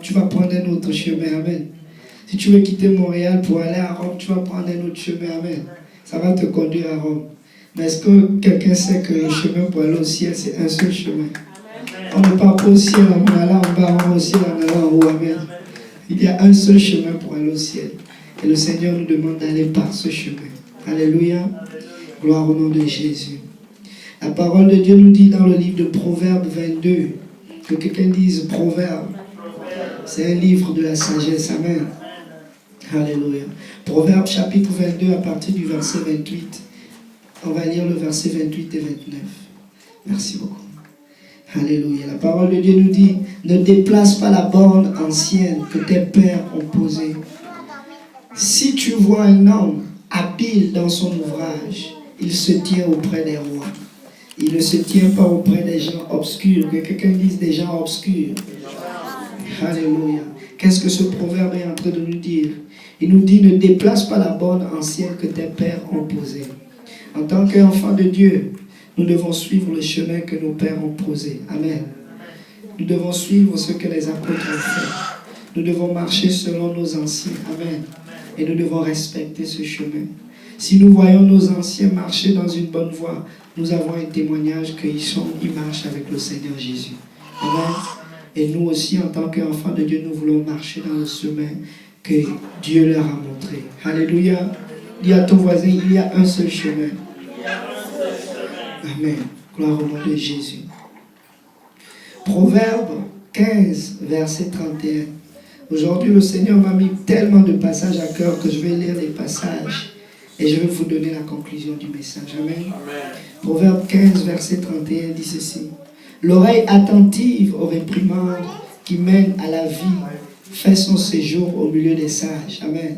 tu vas prendre un autre chemin. Amen. Si tu veux quitter Montréal pour aller à Rome, tu vas prendre un autre chemin. Amen. Ça va te conduire à Rome. Mais est-ce que quelqu'un sait que le chemin pour aller au ciel, c'est un seul chemin? On ne part pas au ciel en allant en bas, on va au ciel en allant en haut. Amen. Il y a un seul chemin pour aller au ciel. Et le Seigneur nous demande d'aller par ce chemin. Alléluia. Gloire au nom de Jésus. La parole de Dieu nous dit dans le livre de Proverbes 22, que quelqu'un dise Proverbe. C'est un livre de la sagesse. Amen. Alléluia. Proverbe chapitre 22 à partir du verset 28. On va lire le verset 28 et 29. Merci beaucoup. Alléluia. La parole de Dieu nous dit, ne déplace pas la borne ancienne que tes pères ont posée. Si tu vois un homme habile dans son ouvrage, il se tient auprès des rois. Il ne se tient pas auprès des gens obscurs. Que quelqu'un dise des gens obscurs. Alléluia. Qu'est-ce que ce proverbe est en train de nous dire? Il nous dit, ne déplace pas la borne ancienne que tes pères ont posée. En tant qu'enfants de Dieu, nous devons suivre le chemin que nos pères ont posé. Amen. Nous devons suivre ce que les apôtres ont fait. Nous devons marcher selon nos anciens. Amen. Et nous devons respecter ce chemin. Si nous voyons nos anciens marcher dans une bonne voie, nous avons un témoignage qu'ils marchent avec le Seigneur Jésus. Amen. Et nous aussi, en tant qu'enfants de Dieu, nous voulons marcher dans le chemin que Dieu leur a montré. Alléluia. Dis à ton voisin, il y a un seul chemin. Amen. Gloire au nom de Jésus. Proverbe 15, verset 31. Aujourd'hui, le Seigneur m'a mis tellement de passages à cœur que je vais lire les passages et je vais vous donner la conclusion du message. Amen. Amen. Proverbe 15, verset 31 dit ceci. L'oreille attentive aux réprimandes qui mènent à la vie fait son séjour au milieu des sages. Amen.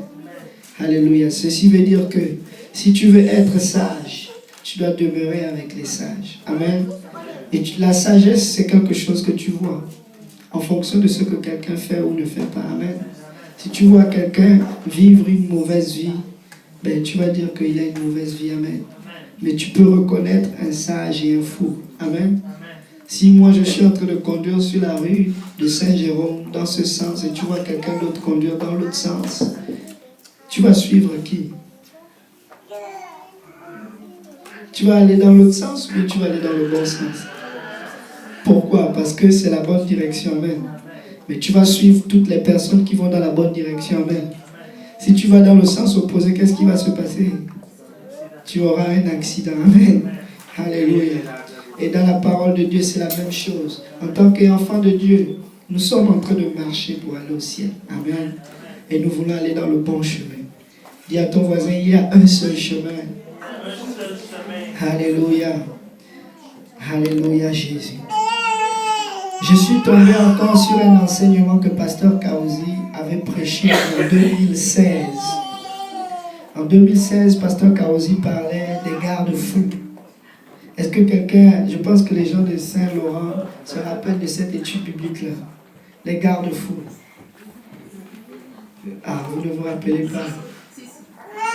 Alléluia. Ceci veut dire que si tu veux être sage, tu dois demeurer avec les sages. Amen. Et la sagesse, c'est quelque chose que tu vois en fonction de ce que quelqu'un fait ou ne fait pas. Amen. Si tu vois quelqu'un vivre une mauvaise vie, ben, tu vas dire qu'il a une mauvaise vie. Amen. Mais tu peux reconnaître un sage et un fou. Amen. Si moi je suis en train de conduire sur la rue de Saint-Jérôme dans ce sens et tu vois quelqu'un d'autre conduire dans l'autre sens, tu vas suivre qui? Tu vas aller dans l'autre sens ou tu vas aller dans le bon sens? Pourquoi? Parce que c'est la bonne direction. Amen. Mais tu vas suivre toutes les personnes qui vont dans la bonne direction. Amen. Si tu vas dans le sens opposé, qu'est-ce qui va se passer? Tu auras un accident. Amen. Alléluia. Et dans la parole de Dieu, c'est la même chose. En tant qu'enfants de Dieu, nous sommes en train de marcher pour aller au ciel. Amen. Et nous voulons aller dans le bon chemin. Dis à ton voisin, il y a un seul chemin. Alléluia. Alléluia, Jésus. Je suis tombé encore sur un enseignement que Pasteur Kaouzi avait prêché en 2016. En 2016, Pasteur Kaouzi parlait des garde-fous. Est-ce que quelqu'un, je pense que les gens de Saint-Laurent se rappellent de cette étude biblique-là, les garde-fous. Ah, vous ne vous rappelez pas.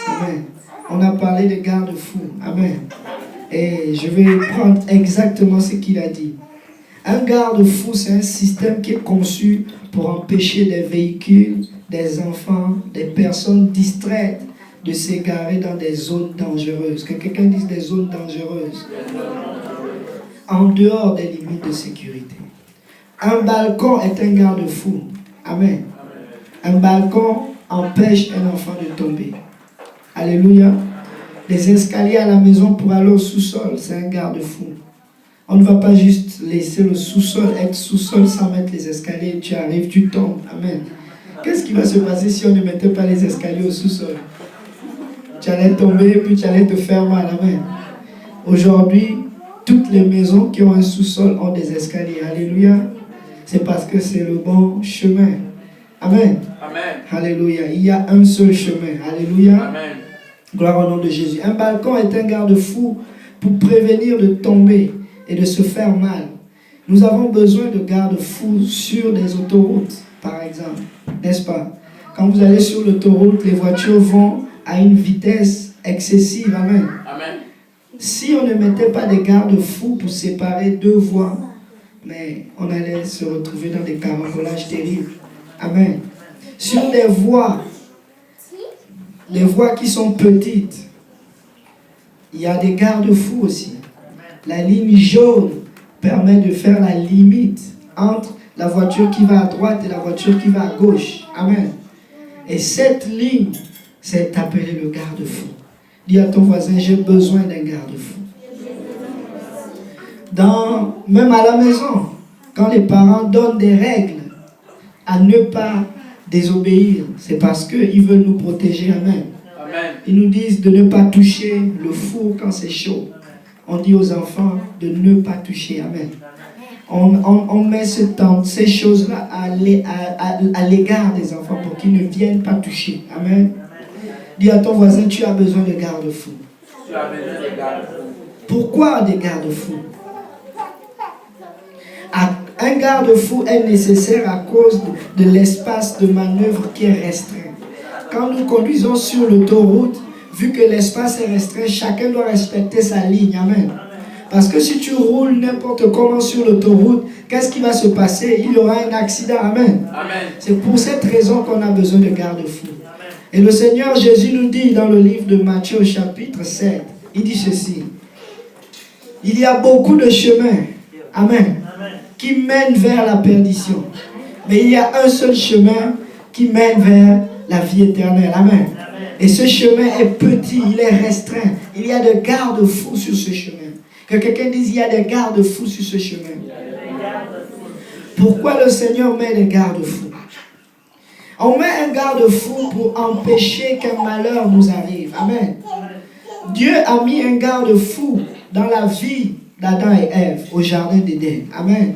Amen. On a parlé des garde-fous. Amen. Et je vais prendre exactement ce qu'il a dit. Un garde-fou, c'est un système qui est conçu pour empêcher des véhicules, des enfants, des personnes distraites de s'égarer dans des zones dangereuses. Que quelqu'un dise des zones dangereuses. En dehors des limites de sécurité. Un balcon est un garde-fou. Amen. Un balcon empêche un enfant de tomber. Alléluia. Les escaliers à la maison pour aller au sous-sol, c'est un garde-fou. On ne va pas juste laisser le sous-sol être sous-sol sans mettre les escaliers. Tu arrives, tu tombes. Amen. Qu'est-ce qui va se passer si on ne mettait pas les escaliers au sous-sol? Tu allais tomber et puis tu allais te faire mal. Amen. Aujourd'hui, toutes les maisons qui ont un sous-sol ont des escaliers. Alléluia. C'est parce que c'est le bon chemin. Amen. Amen. Alléluia. Il y a un seul chemin. Alléluia. Amen. Gloire au nom de Jésus. Un balcon est un garde-fou pour prévenir de tomber et de se faire mal. Nous avons besoin de garde-fous sur des autoroutes, par exemple. N'est-ce pas? Quand vous allez sur l'autoroute, les voitures vont à une vitesse excessive. Amen. Amen. Si on ne mettait pas des garde-fous pour séparer deux voies, mais on allait se retrouver dans des carambolages terribles. Amen. Sur les voies qui sont petites, il y a des garde-fous aussi. La ligne jaune permet de faire la limite entre la voiture qui va à droite et la voiture qui va à gauche. Amen. Et cette ligne, c'est appelé le garde-fou. Dis à ton voisin, j'ai besoin d'un garde-fou. Même à la maison, quand les parents donnent des règles à ne pas désobéir, c'est parce qu'ils veulent nous protéger. Amen. Amen. Ils nous disent de ne pas toucher le four quand c'est chaud. On dit aux enfants de ne pas toucher. Amen. On met ces choses-là à l'égard des enfants pour qu'ils ne viennent pas toucher. Amen. Dis à ton voisin, tu as besoin de garde-fous. Pourquoi des garde-fous? Un garde-fou est nécessaire à cause de l'espace de manœuvre qui est restreint. Quand nous conduisons sur l'autoroute, vu que l'espace est restreint, chacun doit respecter sa ligne. Amen. Parce que si tu roules n'importe comment sur l'autoroute, qu'est-ce qui va se passer? Il y aura un accident. Amen. Amen. C'est pour cette raison qu'on a besoin de garde-fous. Et le Seigneur Jésus nous dit dans le livre de Matthieu au chapitre 7, il dit ceci. Il y a beaucoup de chemins. Amen. Qui mènent vers la perdition. Mais il y a un seul chemin qui mène vers la vie éternelle. Amen. Et ce chemin est petit, il est restreint. Il y a des garde-fous sur ce chemin. Que quelqu'un dise, il y a des garde-fous sur ce chemin. Pourquoi le Seigneur met des garde-fous? On met un garde-fou pour empêcher qu'un malheur nous arrive. Amen. Dieu a mis un garde-fou dans la vie d'Adam et Ève au jardin d'Éden. Amen.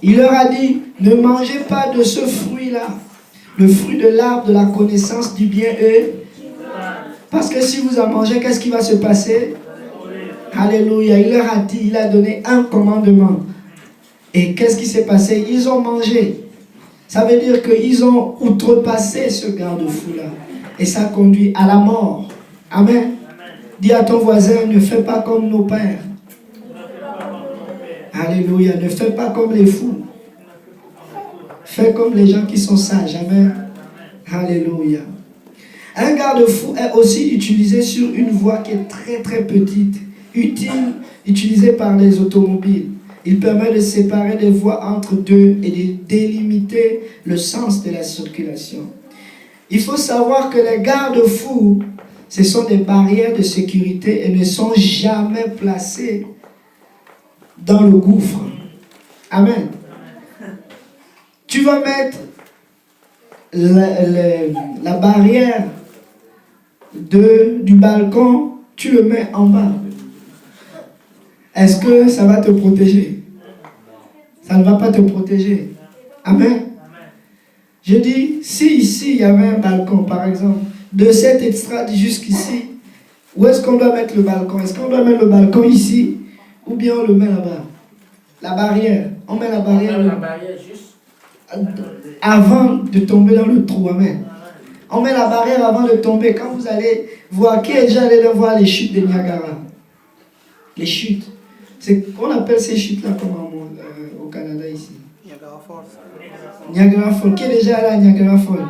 Il leur a dit, ne mangez pas de ce fruit-là, le fruit de l'arbre de la connaissance du bien et... Parce que si vous en mangez, qu'est-ce qui va se passer? Alléluia. Il leur a dit, il a donné un commandement. Et qu'est-ce qui s'est passé? Ils ont mangé. Ça veut dire qu'ils ont outrepassé ce garde-fou-là. Et ça conduit à la mort. Amen. Dis à ton voisin, ne fais pas comme nos pères. Alléluia. Ne fais pas comme les fous. Fais comme les gens qui sont sages. Amen. Alléluia. Un garde-fou est aussi utilisé sur une voie qui est très très petite, utile, utilisée par les automobiles. Il permet de séparer des voies entre deux et de délimiter le sens de la circulation. Il faut savoir que les garde-fous, ce sont des barrières de sécurité et ne sont jamais placées dans le gouffre. Amen. Tu vas mettre la barrière du balcon, tu le mets en bas. Est-ce que ça va te protéger? Ça ne va pas te protéger. Amen. Je dis, si ici il y avait un balcon, par exemple, de cette estrade jusqu'ici, où est-ce qu'on doit mettre le balcon? Est-ce qu'on doit mettre le balcon ici ou bien on le met là-bas? La barrière. On met la barrière, juste avant de tomber dans le trou. Amen. On met la barrière avant de tomber. Quand vous allez voir, qui est déjà allé voir les chutes de Niagara? Les chutes. On appelle ces chutes-là comment au Canada ici? Niagara Falls. Niagara Falls. Qui est déjà allé à Niagara Falls?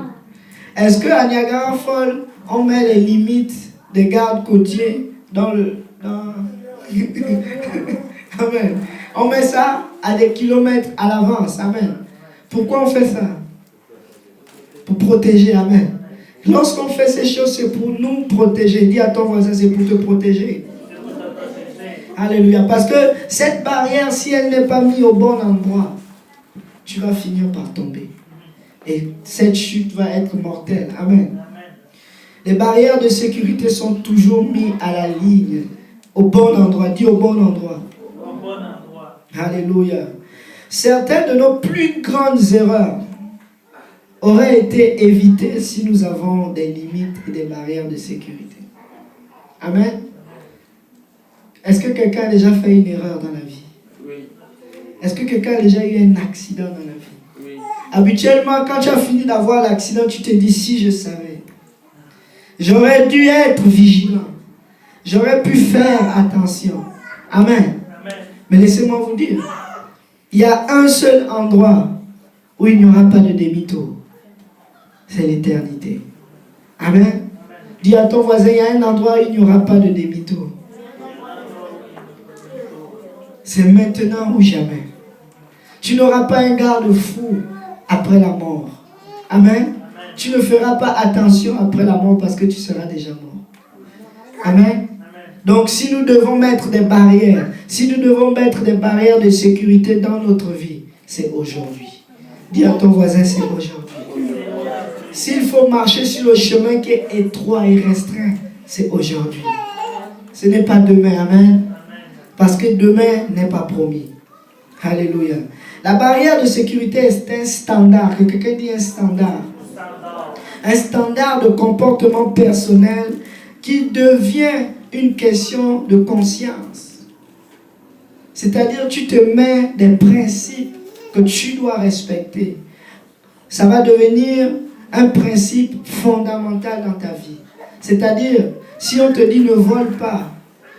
Est-ce qu'à Niagara Falls, on met les limites des gardes côtiers dans Amen. On met ça à des kilomètres à l'avance. Amen. Pourquoi on fait ça? Pour protéger. Amen. Lorsqu'on fait ces choses, c'est pour nous protéger. Dis à ton voisin, c'est pour te protéger. Alléluia. Parce que cette barrière, si elle n'est pas mise au bon endroit, tu vas finir par tomber. Et cette chute va être mortelle. Amen. Les barrières de sécurité sont toujours mises à la ligne, au bon endroit. Dis au bon endroit. Au bon endroit. Alléluia. Certaines de nos plus grandes erreurs auraient été évitées si nous avons des limites et des barrières de sécurité. Amen. Est-ce que quelqu'un a déjà fait une erreur dans la vie? Oui. Est-ce que quelqu'un a déjà eu un accident dans la vie? Oui. Habituellement, quand tu as fini d'avoir l'accident, tu te dis, si je savais, j'aurais dû être vigilant. J'aurais pu faire attention. Amen. Amen. Mais laissez-moi vous dire, il y a un seul endroit où il n'y aura pas de demi-tour. c'est l'éternité. Amen. Dis à ton voisin, il y a un endroit où il n'y aura pas de demi-tour. C'est maintenant ou jamais. Tu n'auras pas un garde-fou après la mort. Amen. Tu ne feras pas attention après la mort parce que tu seras déjà mort. Amen. Donc si nous devons mettre des barrières, si nous devons mettre des barrières de sécurité dans notre vie, c'est aujourd'hui. Dis à ton voisin, c'est aujourd'hui. S'il faut marcher sur le chemin qui est étroit et restreint, c'est aujourd'hui. Ce n'est pas demain. Amen. Parce que demain n'est pas promis. Alléluia. La barrière de sécurité est un standard. Que quelqu'un dit un standard. Un standard de comportement personnel qui devient une question de conscience. C'est-à-dire, tu te mets des principes que tu dois respecter. Ça va devenir un principe fondamental dans ta vie. C'est-à-dire, si on te dit ne vole pas,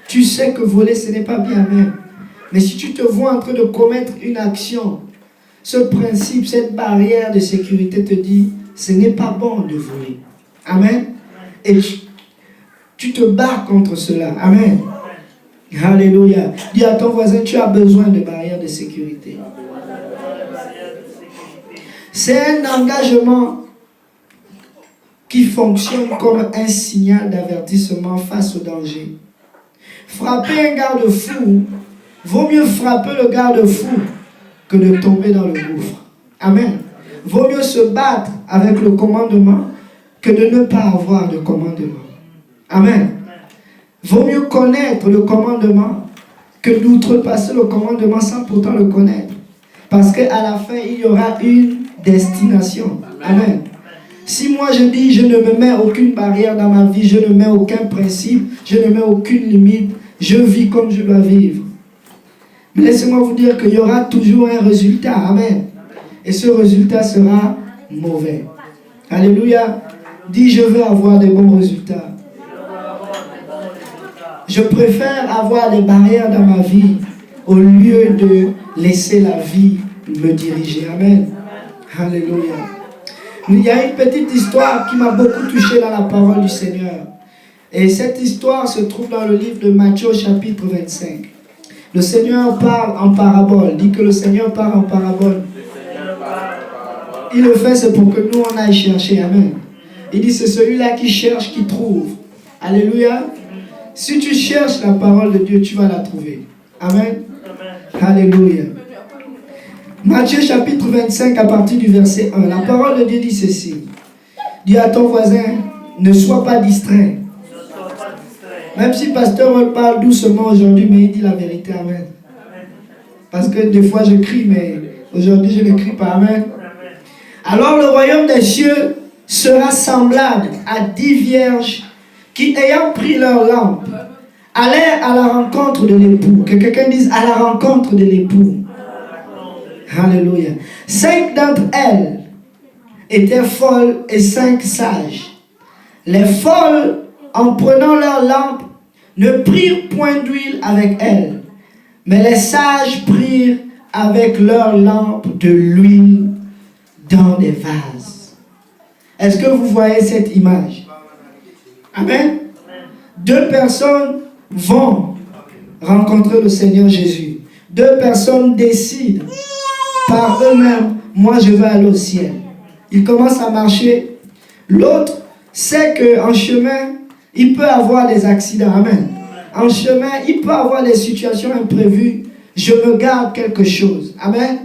tu sais que voler, ce n'est pas bien même. Mais si tu te vois en train de commettre une action, ce principe, cette barrière de sécurité te dit, ce n'est pas bon de voler. Amen. Et tu te bats contre cela. Amen. Alléluia. Dis à ton voisin, tu as besoin de barrières de sécurité. C'est un engagement qui fonctionne comme un signal d'avertissement face au danger. Frapper un garde-fou, vaut mieux frapper le garde-fou que de tomber dans le gouffre. Amen. Vaut mieux se battre avec le commandement que de ne pas avoir de commandement. Amen. Vaut mieux connaître le commandement que d'outrepasser le commandement sans pourtant le connaître. Parce qu'à la fin, il y aura une destination. Amen. Si moi je dis je ne me mets aucune barrière dans ma vie, je ne mets aucun principe, je ne mets aucune limite, je vis comme je dois vivre. Mais laissez-moi vous dire qu'il y aura toujours un résultat. Amen. Et ce résultat sera mauvais. Alléluia. Dis je veux avoir des bons résultats. Je préfère avoir des barrières dans ma vie au lieu de laisser la vie me diriger. Amen. Alléluia. Il y a une petite histoire qui m'a beaucoup touché dans la parole du Seigneur. Et cette histoire se trouve dans le livre de Matthieu chapitre 25. Le Seigneur parle en parabole. Dit que le Seigneur parle en parabole. Il le fait, c'est pour que nous on aille chercher. Amen. Il dit c'est celui-là qui cherche, qui trouve. Alléluia. Si tu cherches la parole de Dieu, tu vas la trouver. Amen. Alléluia. Matthieu chapitre 25 à partir du verset 1. La parole de Dieu dit ceci. Dis à ton voisin, ne sois pas distrait. Même si pasteur parle doucement aujourd'hui, mais il dit la vérité. Amen. Parce que des fois je crie, mais aujourd'hui je ne crie pas. Amen. Alors le royaume des cieux sera semblable à 10 vierges qui, ayant pris leur lampe, allèrent à la rencontre de l'époux. Que quelqu'un dise à la rencontre de l'époux. Alléluia. 5 d'entre elles étaient folles et 5 sages. Les folles, en prenant leur lampe, ne prirent point d'huile avec elles, mais les sages prirent avec leur lampe de l'huile dans des vases. Est-ce que vous voyez cette image? Amen. 2 personnes vont rencontrer le Seigneur Jésus. 2 personnes décident par eux-mêmes, moi je veux aller au ciel. Ils commencent à marcher. L'autre sait qu'en chemin, il peut avoir des accidents. Amen. En chemin, il peut avoir des situations imprévues. Je me garde quelque chose. Amen.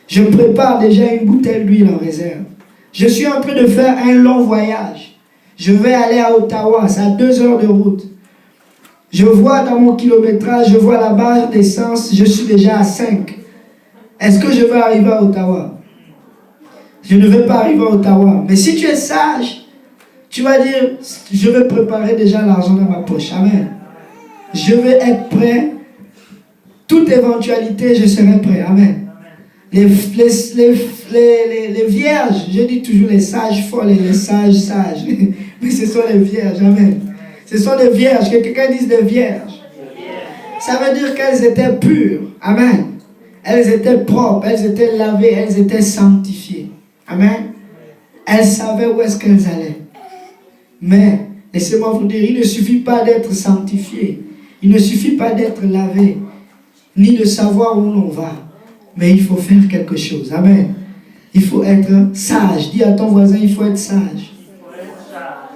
Je prépare déjà une bouteille d'huile en réserve. Je suis en train de faire un long voyage. Je vais aller à Ottawa, c'est à 2 heures de route. Je vois dans mon kilométrage, je vois la barre d'essence, je suis déjà à 5. Est-ce que je vais arriver à Ottawa? Je ne vais pas arriver à Ottawa. Mais si tu es sage, tu vas dire, je vais préparer déjà l'argent dans ma poche. Amen. Je vais être prêt. Toute éventualité, je serai prêt. Amen. Les vierges, je dis toujours les sages folles et les sages sages. Mais ce sont les vierges. Amen. Ce sont des vierges. Que quelqu'un dise des vierges. Ça veut dire qu'elles étaient pures. Amen. Elles étaient propres, elles étaient lavées, elles étaient sanctifiées. Amen. Elles savaient où est-ce qu'elles allaient. Mais, laissez-moi vous dire, il ne suffit pas d'être sanctifié. Il ne suffit pas d'être lavé, ni de savoir où l'on va. Mais il faut faire quelque chose. Amen. Il faut être sage. Dis à ton voisin, il faut être sage.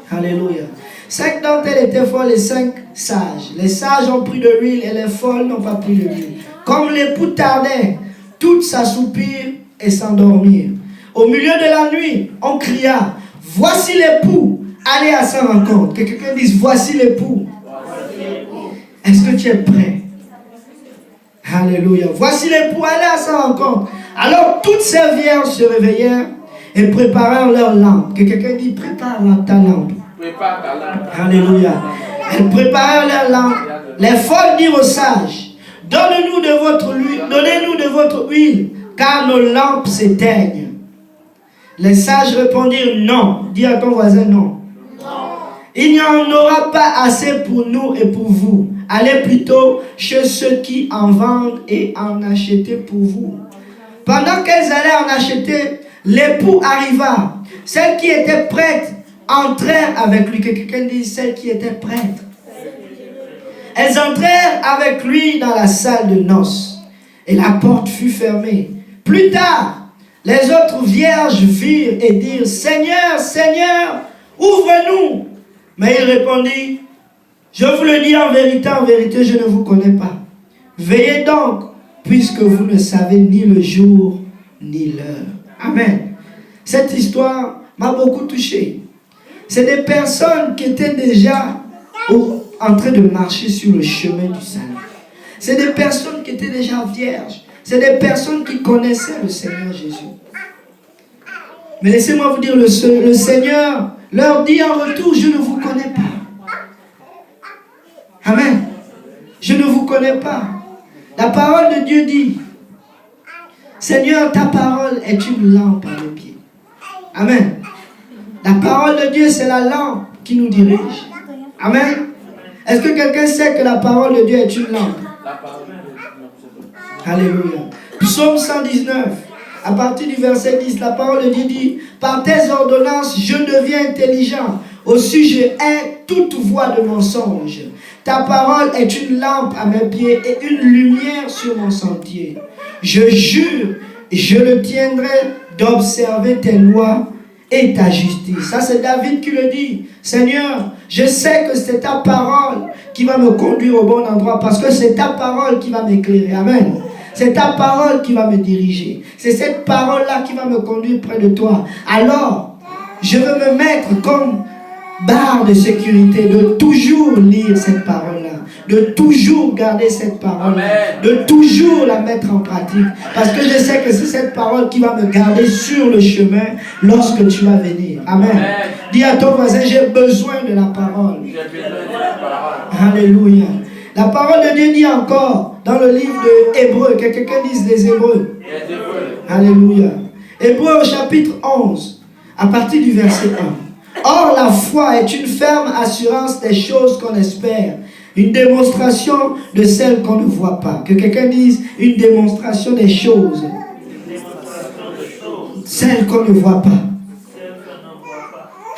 Alléluia. 5 d'entre elles étaient folles et 5 sages. Les sages ont pris de l'huile et les folles n'ont pas pris de l'huile. Comme l'époux tardait, toutes s'assoupirent et s'endormirent. Au milieu de la nuit, on cria, voici l'époux, allez à sa rencontre. Que quelqu'un dise, voici l'époux. Est-ce que tu es prêt? Alléluia. Voici l'époux, allez à sa rencontre. Alors toutes ces vierges se réveillèrent et préparèrent leur lampe. Que quelqu'un dise, prépare ta lampe. Alléluia. Elles préparèrent leur lampe. Les folles dirent aux sages, donnez-nous de votre huile, car nos lampes s'éteignent. Les sages répondirent non. Dis à ton voisin non. Il n'y en aura pas assez pour nous et pour vous. Allez plutôt chez ceux qui en vendent et en achetez pour vous. Pendant qu'elles allaient en acheter, l'époux arriva. Celles qui étaient prêtes entrèrent avec lui. Que quelqu'un dise celles qui étaient prêtes. Elles entrèrent avec lui dans la salle de noces. Et la porte fut fermée. Plus tard, les autres vierges virent et dirent, Seigneur, Seigneur, ouvre-nous. Mais il répondit, je vous le dis en vérité, je ne vous connais pas. Veillez donc, puisque vous ne savez ni le jour ni l'heure. Amen. Cette histoire m'a beaucoup touché. C'est des personnes qui étaient déjà en train de marcher sur le chemin du salut. C'est des personnes qui étaient déjà vierges. C'est des personnes qui connaissaient le Seigneur Jésus. Mais laissez-moi vous dire, le Seigneur leur dit en retour, je ne vous connais pas. Amen. Je ne vous connais pas. La parole de Dieu dit, Seigneur, ta parole est une lampe à nos pieds. Amen. La parole de Dieu, c'est la lampe qui nous dirige. Amen. Est-ce que quelqu'un sait que la parole de Dieu est une lampe? Alléluia. Psaume 119. À partir du verset 10, la parole de Dieu dit, par tes ordonnances, je deviens intelligent. Aussi, je hais toute voix de mensonge. Ta parole est une lampe à mes pieds et une lumière sur mon sentier. Je jure, je le tiendrai d'observer tes lois et ta justice. Ça, c'est David qui le dit. Seigneur, je sais que c'est ta parole qui va me conduire au bon endroit parce que c'est ta parole qui va m'éclairer. Amen. C'est ta parole qui va me diriger. C'est cette parole-là qui va me conduire près de toi. Alors, je veux me mettre comme barre de sécurité de toujours lire cette parole-là, de toujours garder cette parole-là, de toujours la mettre en pratique. Parce que je sais que c'est cette parole qui va me garder sur le chemin lorsque tu vas venir. Amen. Dis à ton voisin, j'ai besoin de la parole. Alléluia. La parole de Dieu dit encore dans le livre de Hébreux, que quelqu'un dise les Hébreux. Alléluia. Hébreux au chapitre 11, à partir du verset 1. Or, la foi est une ferme assurance des choses qu'on espère, une démonstration de celles qu'on ne voit pas. Que quelqu'un dise une démonstration des choses, celles qu'on ne voit pas.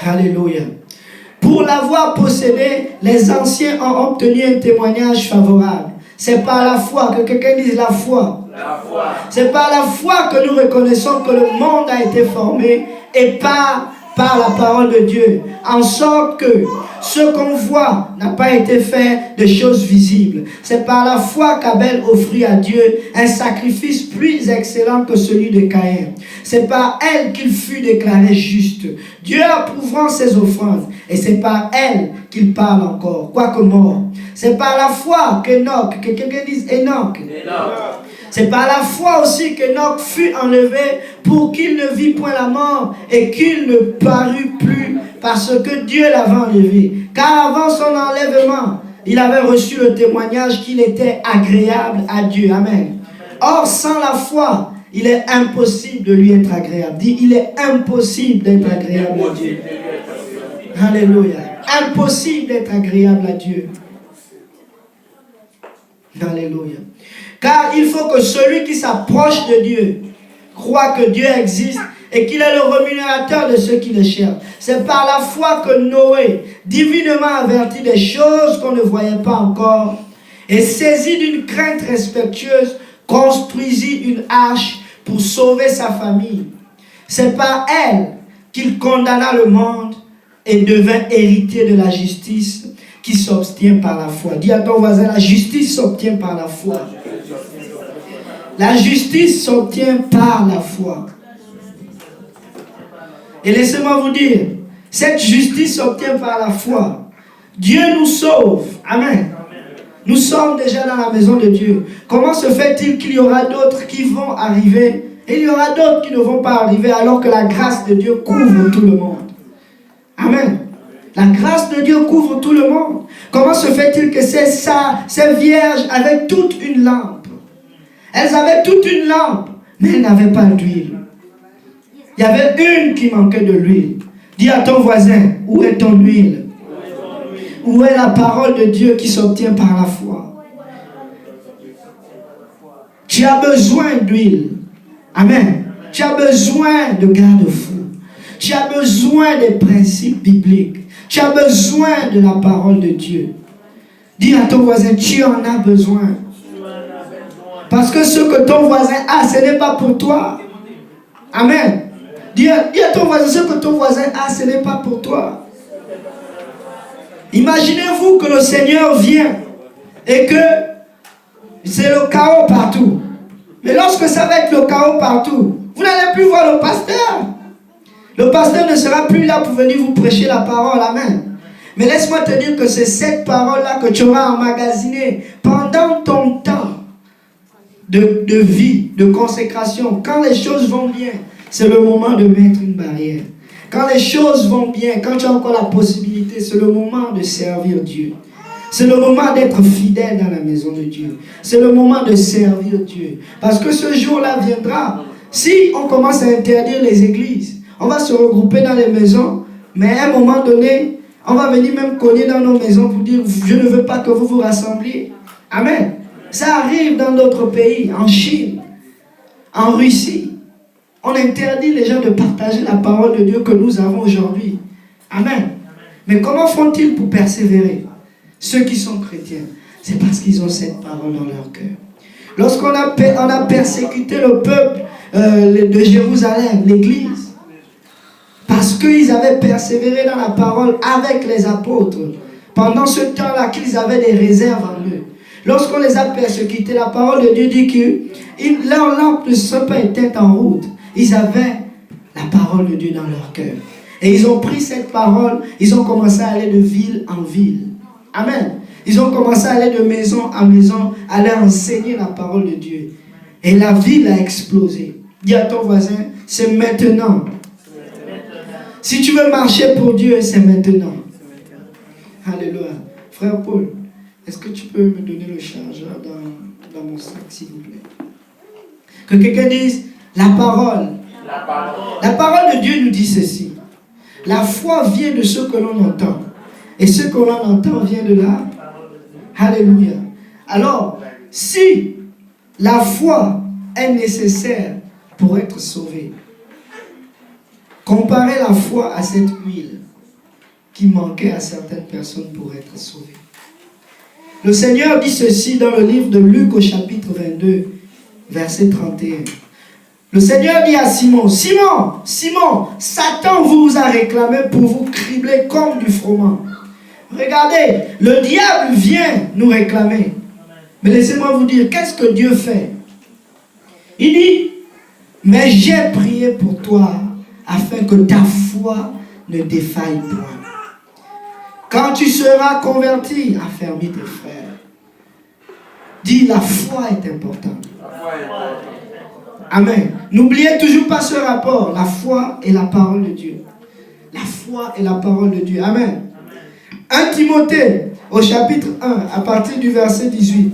Alléluia. Pour l'avoir possédé, les anciens ont obtenu un témoignage favorable. C'est par la foi, que quelqu'un dise la foi. C'est par la foi que nous reconnaissons que le monde a été formé et par la parole de Dieu, en sorte que ce qu'on voit n'a pas été fait de choses visibles. C'est par la foi qu'Abel offrit à Dieu un sacrifice plus excellent que celui de Caïn. C'est par elle qu'il fut déclaré juste, Dieu approuvant ses offrandes, et c'est par elle qu'il parle encore, quoique mort. C'est par la foi qu'Enoch, que quelqu'un dise Enoch. C'est par la foi aussi qu'Enoch fut enlevé pour qu'il ne vit point la mort et qu'il ne parut plus parce que Dieu l'avait enlevé. Car avant son enlèvement, il avait reçu le témoignage qu'il était agréable à Dieu. Amen. Or, sans la foi, il est impossible de lui être agréable. Dis, il est impossible d'être agréable à Dieu. Alléluia. Impossible d'être agréable à Dieu. Alléluia. Car il faut que celui qui s'approche de Dieu croit que Dieu existe et qu'il est le rémunérateur de ceux qui le cherchent. C'est par la foi que Noé, divinement averti des choses qu'on ne voyait pas encore, et saisi d'une crainte respectueuse, construisit une arche pour sauver sa famille. C'est par elle qu'il condamna le monde et devint héritier de la justice qui s'obtient par la foi. Dis à ton voisin, la justice s'obtient par la foi. La justice s'obtient par la foi. Et laissez-moi vous dire, cette justice s'obtient par la foi. Dieu nous sauve. Amen. Nous sommes déjà dans la maison de Dieu. Comment se fait-il qu'il y aura d'autres qui vont arriver et il y aura d'autres qui ne vont pas arriver alors que la grâce de Dieu couvre tout le monde? Amen. La grâce de Dieu couvre tout le monde. Comment se fait-il que ces vierges avaient toute une lampe? Elles avaient toute une lampe, mais elles n'avaient pas d'huile. Il y avait une qui manquait de l'huile. Dis à ton voisin, où est ton huile? Où est la parole de Dieu qui s'obtient par la foi? Tu as besoin d'huile. Amen. Tu as besoin de garde-fou. Tu as besoin des principes bibliques. Tu as besoin de la parole de Dieu. Dis à ton voisin, tu en as besoin. Parce que ce que ton voisin a, ce n'est pas pour toi. Amen. Dis à ton voisin, ce que ton voisin a, ce n'est pas pour toi. Imaginez-vous que le Seigneur vient et que c'est le chaos partout. Mais lorsque ça va être le chaos partout, vous n'allez plus voir le pasteur. Le pasteur ne sera plus là pour venir vous prêcher la parole. Amen. Mais laisse-moi te dire que c'est cette parole-là que tu auras emmagasinée pendant ton temps de vie, de consécration. Quand les choses vont bien, c'est le moment de mettre une barrière. Quand les choses vont bien, quand tu as encore la possibilité, c'est le moment de servir Dieu. C'est le moment d'être fidèle dans la maison de Dieu. C'est le moment de servir Dieu. Parce que ce jour-là viendra. Si on commence à interdire les églises, on va se regrouper dans les maisons, mais à un moment donné, on va venir même cogner dans nos maisons pour dire, je ne veux pas que vous vous rassembliez. Amen. Ça arrive dans d'autres pays, en Chine, en Russie. On interdit les gens de partager la parole de Dieu que nous avons aujourd'hui. Amen. Mais comment font-ils pour persévérer? Ceux qui sont chrétiens, c'est parce qu'ils ont cette parole dans leur cœur. Lorsqu'on a persécuté le peuple de Jérusalem, l'église, parce qu'ils avaient persévéré dans la parole avec les apôtres, pendant ce temps-là qu'ils avaient des réserves en eux. Lorsqu'on les a persécutés, la parole de Dieu dit que leur lampe ne se pas éteinte en route. Ils avaient la parole de Dieu dans leur cœur. Et ils ont pris cette parole, ils ont commencé à aller de ville en ville. Amen. Ils ont commencé à aller de maison en maison, à aller enseigner la parole de Dieu. Et la ville a explosé. Dis à ton voisin, c'est maintenant. Si tu veux marcher pour Dieu, c'est maintenant. Alléluia. Frère Paul, est-ce que tu peux me donner le chargeur dans mon sac, s'il vous plaît? Que quelqu'un dise, la parole. La parole de Dieu nous dit ceci. La foi vient de ce que l'on entend. Et ce que l'on entend vient de là. Alléluia. Alors, si la foi est nécessaire pour être sauvé, comparez la foi à cette huile qui manquait à certaines personnes pour être sauvées. Le Seigneur dit ceci dans le livre de Luc au chapitre 22, verset 31. Le Seigneur dit à Simon, Simon, Simon, Satan vous a réclamé pour vous cribler comme du froment. Regardez, le diable vient nous réclamer. Mais laissez-moi vous dire, qu'est-ce que Dieu fait? Il dit, mais j'ai prié pour toi afin que ta foi ne défaille point. Quand tu seras converti, affermis tes frères. Dis, la foi est importante. Amen. N'oubliez toujours pas ce rapport, la foi et la parole de Dieu. La foi et la parole de Dieu. Amen. 1 Timothée, au chapitre 1, à partir du verset 18.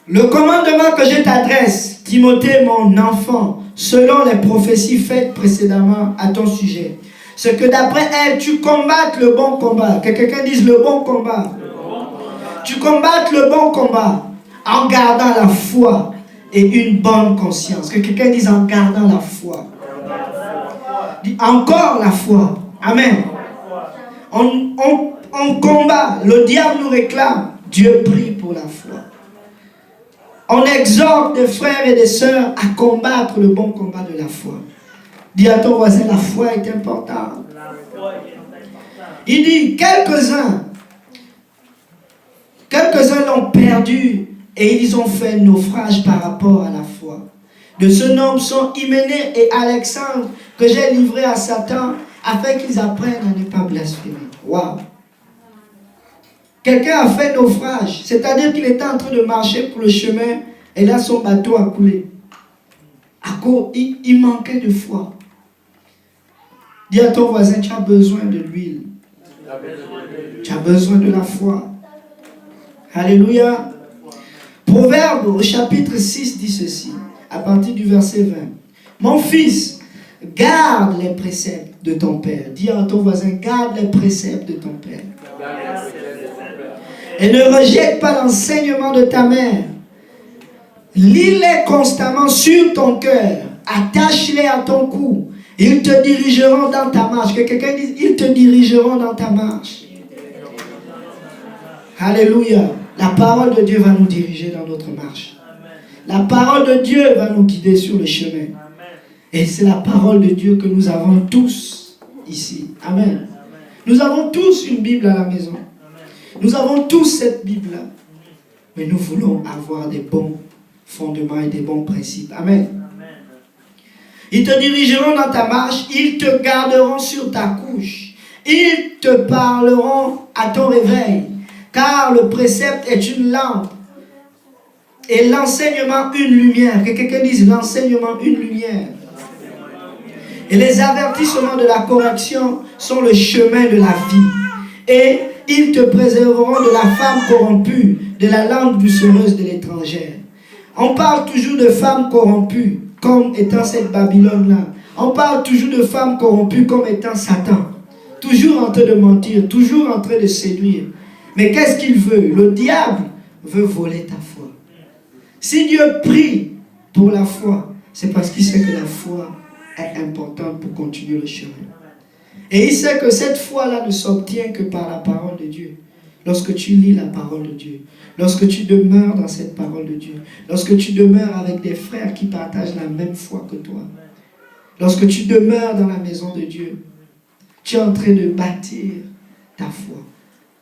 Le commandement que je t'adresse, Timothée, mon enfant, selon les prophéties faites précédemment à ton sujet, c'est que d'après elles, tu combattes le bon combat. Que quelqu'un dise le bon combat. Tu combattes le bon combat en gardant la foi et une bonne conscience. Que quelqu'un dise en gardant la foi. Dis encore la foi. Amen. On combat. Le diable nous réclame. Dieu prie pour la foi. On exhorte des frères et des sœurs à combattre le bon combat de la foi. Dis à ton voisin, la foi est importante. Il dit, quelques-uns l'ont perdu et ils ont fait naufrage par rapport à la foi. De ce nombre sont Hyménée et Alexandre que j'ai livrés à Satan afin qu'ils apprennent à ne pas blasphémer. Waouh! Quelqu'un a fait naufrage, c'est-à-dire qu'il était en train de marcher pour le chemin et là son bateau a coulé. À cause, il manquait de foi. Dis à ton voisin, tu as besoin de l'huile. Tu as besoin de la foi. Alléluia. Proverbe au chapitre 6 dit ceci, à partir du verset 20. Mon fils, garde les préceptes de ton père. Dis à ton voisin, garde les préceptes de ton père. Et ne rejette pas l'enseignement de ta mère. Lis-les constamment sur ton cœur. Attache-les à ton cou. Ils te dirigeront dans ta marche. Que quelqu'un dise, ils te dirigeront dans ta marche. Alléluia. La parole de Dieu va nous diriger dans notre marche. La parole de Dieu va nous guider sur le chemin. Et c'est la parole de Dieu que nous avons tous ici. Amen. Nous avons tous une Bible à la maison. Nous avons tous cette Bible-là. Mais nous voulons avoir des bons fondements et des bons principes. Amen. Ils te dirigeront dans ta marche. Ils te garderont sur ta couche. Ils te parleront à ton réveil. Car le précepte est une lampe. Et l'enseignement une lumière. Que quelqu'un dise l'enseignement une lumière. Et les avertissements de la correction sont le chemin de la vie. Et ils te préserveront de la femme corrompue, de la langue doucereuse de l'étrangère. On parle toujours de femmes corrompues comme étant cette Babylone-là. On parle toujours de femmes corrompues comme étant Satan. Toujours en train de mentir, toujours en train de séduire. Mais qu'est-ce qu'il veut? Le diable veut voler ta foi. Si Dieu prie pour la foi, c'est parce qu'il sait que la foi est importante pour continuer le chemin. Et il sait que cette foi-là ne s'obtient que par la parole de Dieu. Lorsque tu lis la parole de Dieu, lorsque tu demeures dans cette parole de Dieu, lorsque tu demeures avec des frères qui partagent la même foi que toi, lorsque tu demeures dans la maison de Dieu, tu es en train de bâtir ta foi.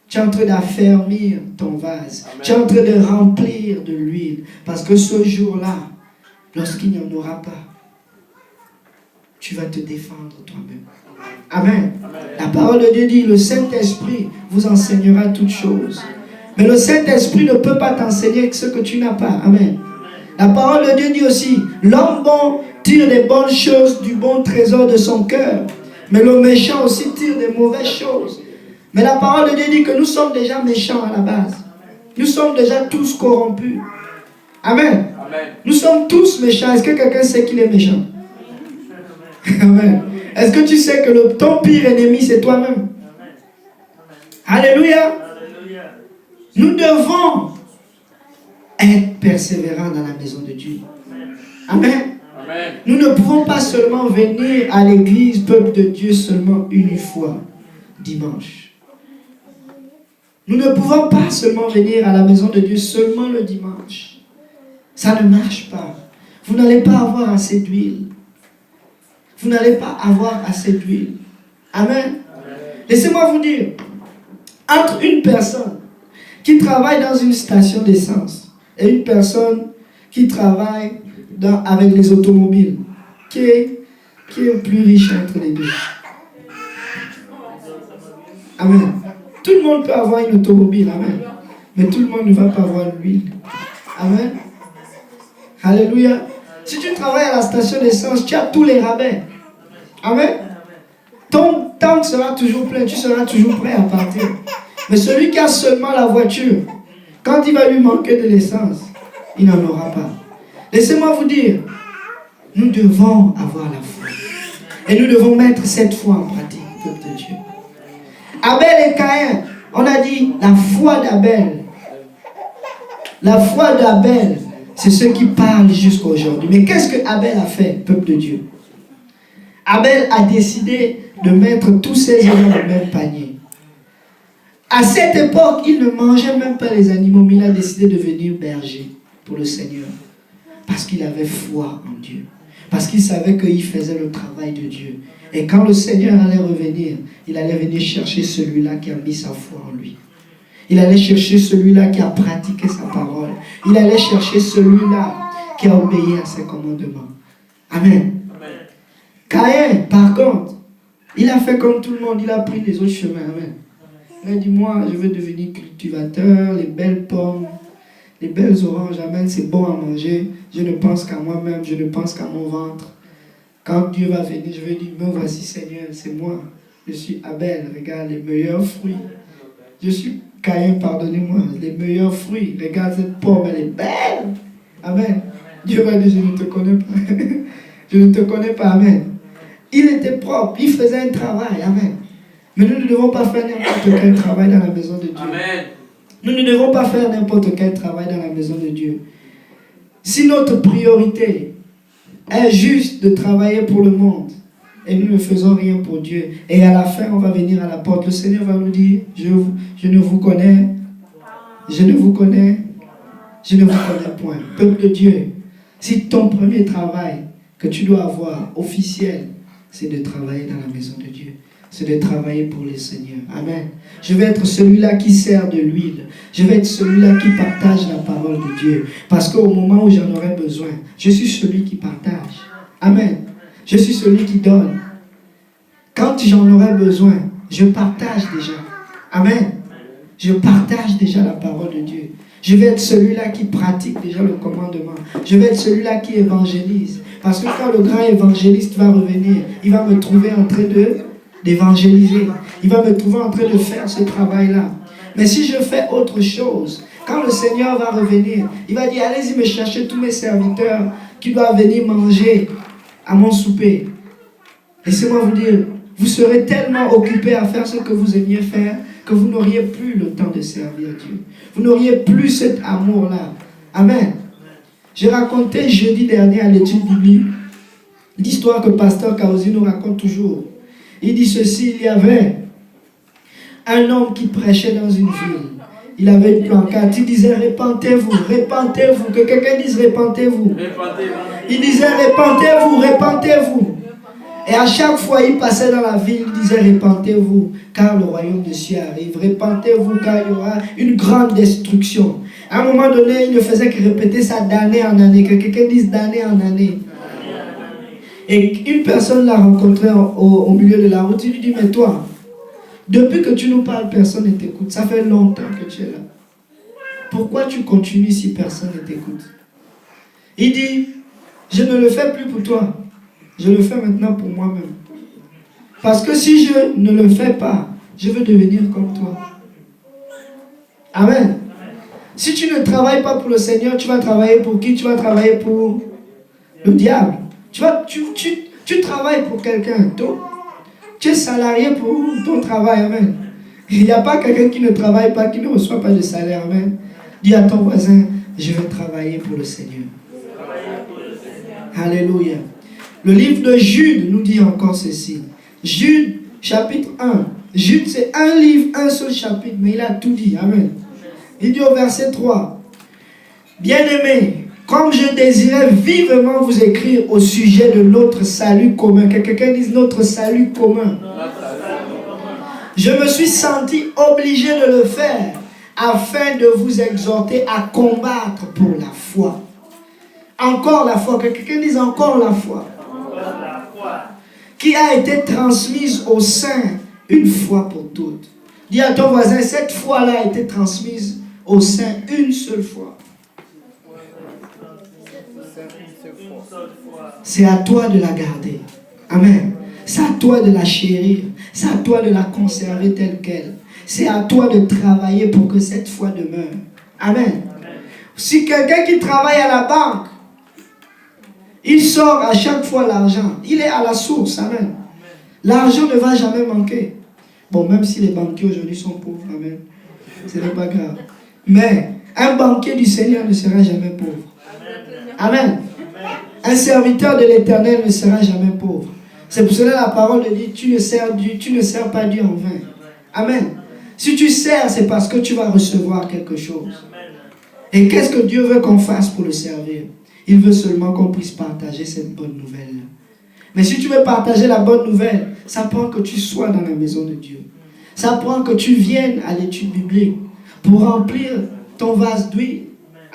Tu es en train d'affermir ton vase. Amen. Tu es en train de remplir de l'huile. Parce que ce jour-là, lorsqu'il n'y en aura pas, tu vas te défendre toi-même. Amen. Amen. La parole de Dieu dit, le Saint-Esprit vous enseignera toutes choses. Mais le Saint-Esprit ne peut pas t'enseigner ce que tu n'as pas. Amen. La parole de Dieu dit aussi, l'homme bon tire des bonnes choses du bon trésor de son cœur. Mais le méchant aussi tire des mauvaises choses. Mais la parole de Dieu dit que nous sommes déjà méchants à la base. Nous sommes déjà tous corrompus. Amen. Amen. Nous sommes tous méchants. Est-ce que quelqu'un sait qu'il est méchant? Amen. Est-ce que tu sais que ton pire ennemi, c'est toi-même? Alléluia. Nous devons être persévérants dans la maison de Dieu. Amen. Amen. Nous ne pouvons pas seulement venir à l'église, peuple de Dieu, seulement une fois, dimanche. Nous ne pouvons pas seulement venir à la maison de Dieu seulement le dimanche. Ça ne marche pas. Vous n'allez pas avoir assez d'huile. Vous n'allez pas avoir assez d'huile. Amen. Laissez-moi vous dire, entre une personne qui travaille dans une station d'essence et une personne qui travaille avec les automobiles, qui est le plus riche entre les deux? Amen. Tout le monde peut avoir une automobile, amen. Mais tout le monde ne va pas avoir l'huile. Amen. Alléluia. Si tu travailles à la station d'essence, tu as tous les rabais. Amen. Ton tank sera toujours plein, tu seras toujours prêt à partir. Mais celui qui a seulement la voiture, quand il va lui manquer de l'essence, il n'en aura pas. Laissez-moi vous dire, nous devons avoir la foi. Et nous devons mettre cette foi en pratique, peuple de Dieu. Abel et Caïn, on a dit la foi d'Abel. La foi d'Abel, c'est ce qui parle jusqu'à aujourd'hui. Mais qu'est-ce que Abel a fait, peuple de Dieu? Abel a décidé de mettre tous ses œufs dans le même panier. À cette époque, il ne mangeait même pas les animaux, mais il a décidé de devenir berger pour le Seigneur. Parce qu'il avait foi en Dieu. Parce qu'il savait qu'il faisait le travail de Dieu. Et quand le Seigneur allait revenir, il allait venir chercher celui-là qui a mis sa foi en lui. Il allait chercher celui-là qui a pratiqué sa parole. Il allait chercher celui-là qui a obéi à ses commandements. Amen. Amen. Caïn, par contre, il a fait comme tout le monde. Il a pris les autres chemins. Amen. Il a dit, moi, je veux devenir cultivateur, les belles pommes, les belles oranges. Amen, c'est bon à manger. Je ne pense qu'à moi-même, je ne pense qu'à mon ventre. Quand Dieu va venir, je vais dire, me voici Seigneur, c'est moi. Je suis Abel, regarde les meilleurs fruits. Je suis Caïn, pardonnez-moi, les meilleurs fruits. Regarde cette pomme, elle est belle. Amen. Dieu va dire, je ne te connais pas. Je ne te connais pas, amen. Il était propre, il faisait un travail, amen. Mais nous ne devons pas faire n'importe quel travail dans la maison de Dieu. Amen. Nous ne devons pas faire n'importe quel travail dans la maison de Dieu. Si notre priorité est juste de travailler pour le monde, et nous ne faisons rien pour Dieu, et à la fin on va venir à la porte, le Seigneur va nous dire, je ne vous connais, je ne vous connais, je ne vous connais point. Peuple de Dieu, si ton premier travail que tu dois avoir officiel, c'est de travailler dans la maison de Dieu, c'est de travailler pour le Seigneur. Amen. Je vais être celui-là qui sert de l'huile. Je vais être celui-là qui partage la parole de Dieu. Parce qu'au moment où j'en aurai besoin, je suis celui qui partage. Amen. Je suis celui qui donne. Quand j'en aurai besoin, je partage déjà. Amen. Je partage déjà la parole de Dieu. Je vais être celui-là qui pratique déjà le commandement. Je vais être celui-là qui évangélise. Parce que quand le grand évangéliste va revenir, il va me trouver en train d'évangéliser. Il va me trouver en train de faire ce travail-là. Mais si je fais autre chose, quand le Seigneur va revenir, il va dire, allez-y me chercher tous mes serviteurs qui doivent venir manger à mon souper. Laissez-moi vous dire, vous serez tellement occupés à faire ce que vous aimiez faire que vous n'auriez plus le temps de servir Dieu. Vous n'auriez plus cet amour-là. Amen. J'ai raconté jeudi dernier à l'étude biblique l'histoire que Pasteur Kaozi nous raconte toujours. Il dit ceci, il y avait un homme qui prêchait dans une ville. Il avait une pancarte, il disait répentez-vous, répentez-vous. Que quelqu'un dise répentez-vous. Il disait répentez-vous, répentez-vous. Et à chaque fois il passait dans la ville, il disait répentez-vous, car le royaume de Dieu arrive. Répentez-vous, car il y aura une grande destruction. À un moment donné, il ne faisait que répéter ça d'année en année. Que quelqu'un dise d'année en année. Et une personne l'a rencontré au milieu de la route. Il lui dit, mais toi, depuis que tu nous parles, personne ne t'écoute. Ça fait longtemps que tu es là. Pourquoi tu continues si personne ne t'écoute? Il dit, je ne le fais plus pour toi. Je le fais maintenant pour moi-même. Parce que si je ne le fais pas, je veux devenir comme toi. Amen. Si tu ne travailles pas pour le Seigneur, tu vas travailler pour qui? Tu vas travailler pour le diable. Tu travailles pour quelqu'un. Tu es salarié pour ton travail. Amen. Il n'y a pas quelqu'un qui ne travaille pas, qui ne reçoit pas de salaire. Amen. Dis à ton voisin, je vais travailler pour le Seigneur. Alléluia. Le livre de Jude nous dit encore ceci. Jude, chapitre 1. Jude, c'est un livre, un seul chapitre, mais il a tout dit. Amen. Il dit au verset 3. Bien-aimés, comme je désirais vivement vous écrire au sujet de notre salut commun. Que quelqu'un dise notre salut commun. Je me suis senti obligé de le faire afin de vous exhorter à combattre pour la foi. Encore la foi. Que quelqu'un dise encore la foi. Qui a été transmise au sein une fois pour toutes. Dis à ton voisin, cette foi-là a été transmise au sein une seule fois. C'est à toi de la garder. Amen. C'est à toi de la chérir. C'est à toi de la conserver telle qu'elle. C'est à toi de travailler pour que cette foi demeure. Amen. Si quelqu'un qui travaille à la banque, il sort à chaque fois l'argent. Il est à la source. Amen. L'argent ne va jamais manquer. Bon, même si les banquiers aujourd'hui sont pauvres. Amen. Ce n'est pas grave. Mais un banquier du Seigneur ne sera jamais pauvre. Amen. Un serviteur de l'Éternel ne sera jamais pauvre. C'est pour cela la parole de Dieu, tu ne sers pas Dieu en vain. Amen. Si tu sers, c'est parce que tu vas recevoir quelque chose. Et qu'est-ce que Dieu veut qu'on fasse pour le servir? Il veut seulement qu'on puisse partager cette bonne nouvelle. Mais si tu veux partager la bonne nouvelle, ça prend que tu sois dans la maison de Dieu. Ça prend que tu viennes à l'étude biblique pour remplir ton vase d'huile.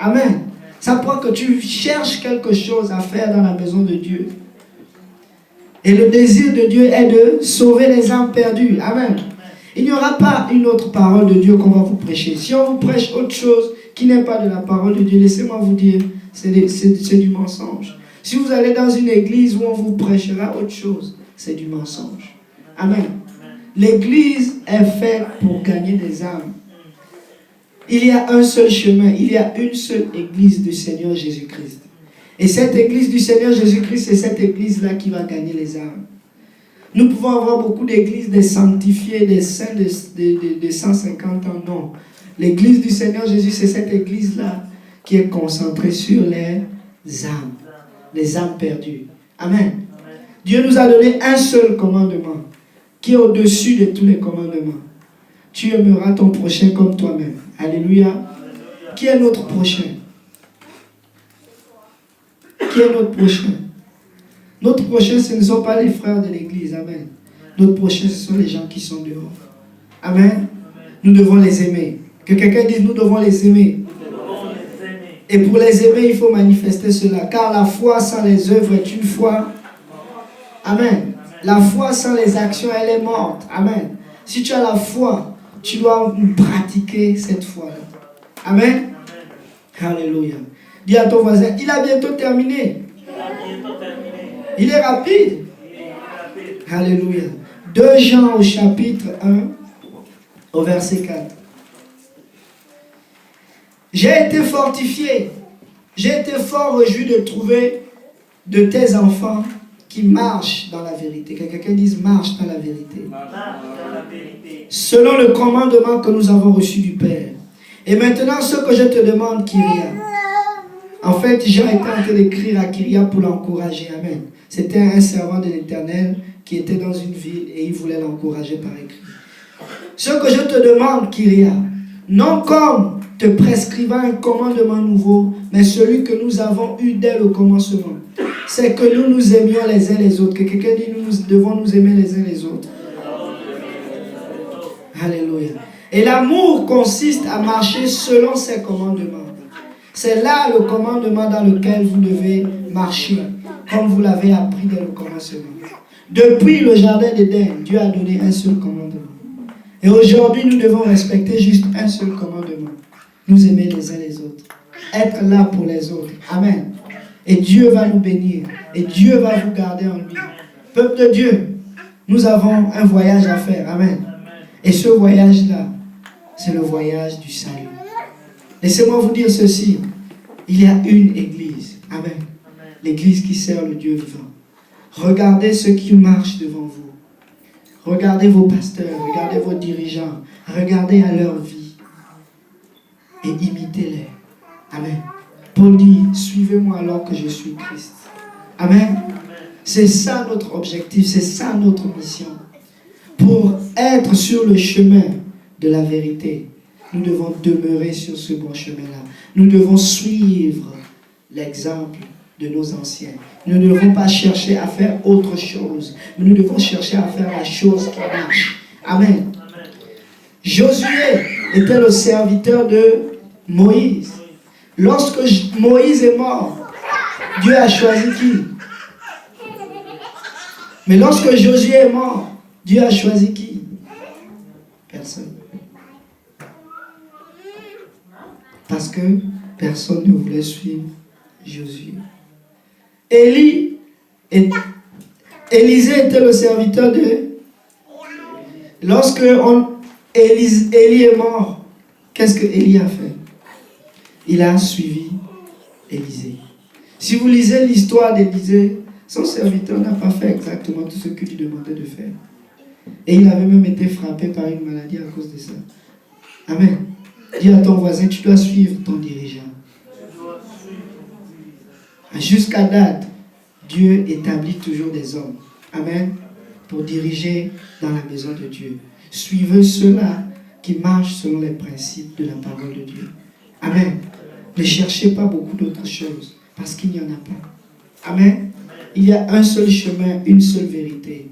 Amen. Ça prend que tu cherches quelque chose à faire dans la maison de Dieu. Et le désir de Dieu est de sauver les âmes perdues. Amen. Il n'y aura pas une autre parole de Dieu qu'on va vous prêcher. Si on vous prêche autre chose qui n'est pas de la parole de Dieu, laissez-moi vous dire, c'est du mensonge. Si vous allez dans une église où on vous prêchera autre chose, c'est du mensonge. Amen. L'église est faite pour gagner des âmes. Il y a un seul chemin, il y a une seule église du Seigneur Jésus-Christ. Et cette église du Seigneur Jésus-Christ, c'est cette église-là qui va gagner les âmes. Nous pouvons avoir beaucoup d'églises, des sanctifiés, des saints de 150 ans. Non. L'église du Seigneur Jésus, c'est cette église-là qui est concentrée sur les âmes perdues. Amen. Dieu nous a donné un seul commandement qui est au-dessus de tous les commandements. Tu aimeras ton prochain comme toi-même. Alléluia. Qui est notre prochain? Qui est notre prochain? Notre prochain, ce ne sont pas les frères de l'église. Amen. Notre prochain, ce sont les gens qui sont dehors. Amen. Nous devons les aimer. Que quelqu'un dise, nous devons les aimer. Et pour les aimer, il faut manifester cela. Car la foi sans les œuvres est une foi. Amen. La foi sans les actions, elle est morte. Amen. Si tu as la foi, tu dois pratiquer cette foi-là. Amen. Alléluia. Dis à ton voisin, il a bientôt terminé. Il est rapide. Alléluia. 2 Jean au chapitre 1, au verset 4. J'ai été fortifié. J'ai été fort réjoui de trouver de tes enfants qui marchent dans la vérité. Que quelqu'un dise marche dans la vérité. Selon le commandement que nous avons reçu du Père. Et maintenant, ce que je te demande, Kyria. En fait, Jean était en train d'écrire à Kyria pour l'encourager. Amen. C'était un servant de l'Éternel qui était dans une ville et il voulait l'encourager par écrit. Ce que je te demande, Kyria, non comme te prescrivant un commandement nouveau, mais celui que nous avons eu dès le commencement, c'est que nous nous aimions les uns les autres. Que quelqu'un dit, nous devons nous aimer les uns les autres. Alléluia. Et l'amour consiste à marcher selon ses commandements. C'est là le commandement dans lequel vous devez marcher, comme vous l'avez appris dès le commencement. Depuis le jardin d'Éden, Dieu a donné un seul commandement. Et aujourd'hui, nous devons respecter juste un seul commandement. Nous aimer les uns les autres. Être là pour les autres. Amen. Et Dieu va nous bénir. Et Dieu va vous garder en lui. Peuple de Dieu, nous avons un voyage à faire. Amen. Et ce voyage-là, c'est le voyage du salut. Laissez-moi vous dire ceci. Il y a une église. Amen. L'église qui sert le Dieu vivant. Regardez ceux qui marchent devant vous. Regardez vos pasteurs, regardez vos dirigeants. Regardez à leur vie. Et imitez-les. Amen. Paul dit, suivez-moi alors que je suis Christ. Amen. C'est ça notre objectif, c'est ça notre mission. Pour être sur le chemin de la vérité, nous devons demeurer sur ce bon chemin-là. Nous devons suivre l'exemple de nos anciens. Nous ne devons pas chercher à faire autre chose, mais nous devons chercher à faire la chose qui marche. Amen. Josué était le serviteur de Moïse. Lorsque Moïse est mort, Dieu a choisi qui? Mais lorsque Josué est mort, Dieu a choisi qui? Personne. Parce que personne ne voulait suivre Josué. Élisée était le serviteur de... Lorsque Élie est mort, qu'est-ce que Élie a fait? Il a suivi Élisée. Si vous lisez l'histoire d'Élisée, son serviteur n'a pas fait exactement tout ce qu'il lui demandait de faire. Et il avait même été frappé par une maladie à cause de ça. Amen. Dis à ton voisin, tu dois suivre ton dirigeant. Jusqu'à date, Dieu établit toujours des hommes Amen. Pour diriger dans la maison de Dieu. Suivez ceux-là qui marchent selon les principes de la parole de Dieu. Amen. Ne cherchez pas beaucoup d'autres choses, parce qu'il n'y en a pas. Amen. Il y a un seul chemin, une seule vérité.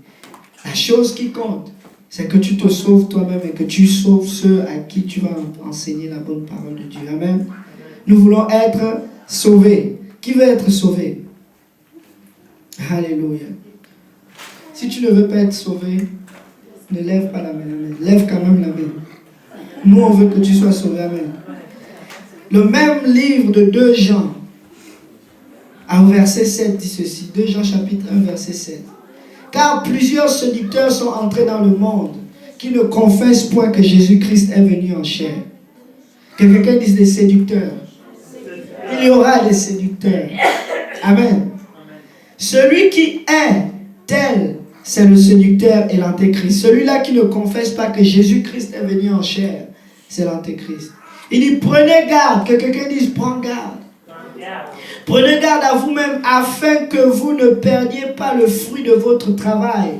La chose qui compte, c'est que tu te sauves toi-même et que tu sauves ceux à qui tu vas enseigner la bonne parole de Dieu. Amen. Nous voulons être sauvés. Qui veut être sauvé? Alléluia. Si tu ne veux pas être sauvé, ne lève pas la main. Amen. Lève quand même la main. Nous, on veut que tu sois sauvé. Amen. Le même livre de 2 Jean, au verset 7, dit ceci. 2 Jean chapitre 1, verset 7. Car plusieurs séducteurs sont entrés dans le monde qui ne confessent point que Jésus-Christ est venu en chair. Que quelqu'un dise des séducteurs. Il y aura des séducteurs. Amen. Celui qui est tel, c'est le séducteur et l'antéchrist. Celui-là qui ne confesse pas que Jésus-Christ est venu en chair, c'est l'antéchrist. Il dit, prenez garde. Que quelqu'un dise, prends garde. Prenez garde à vous-même afin que vous ne perdiez pas le fruit de votre travail,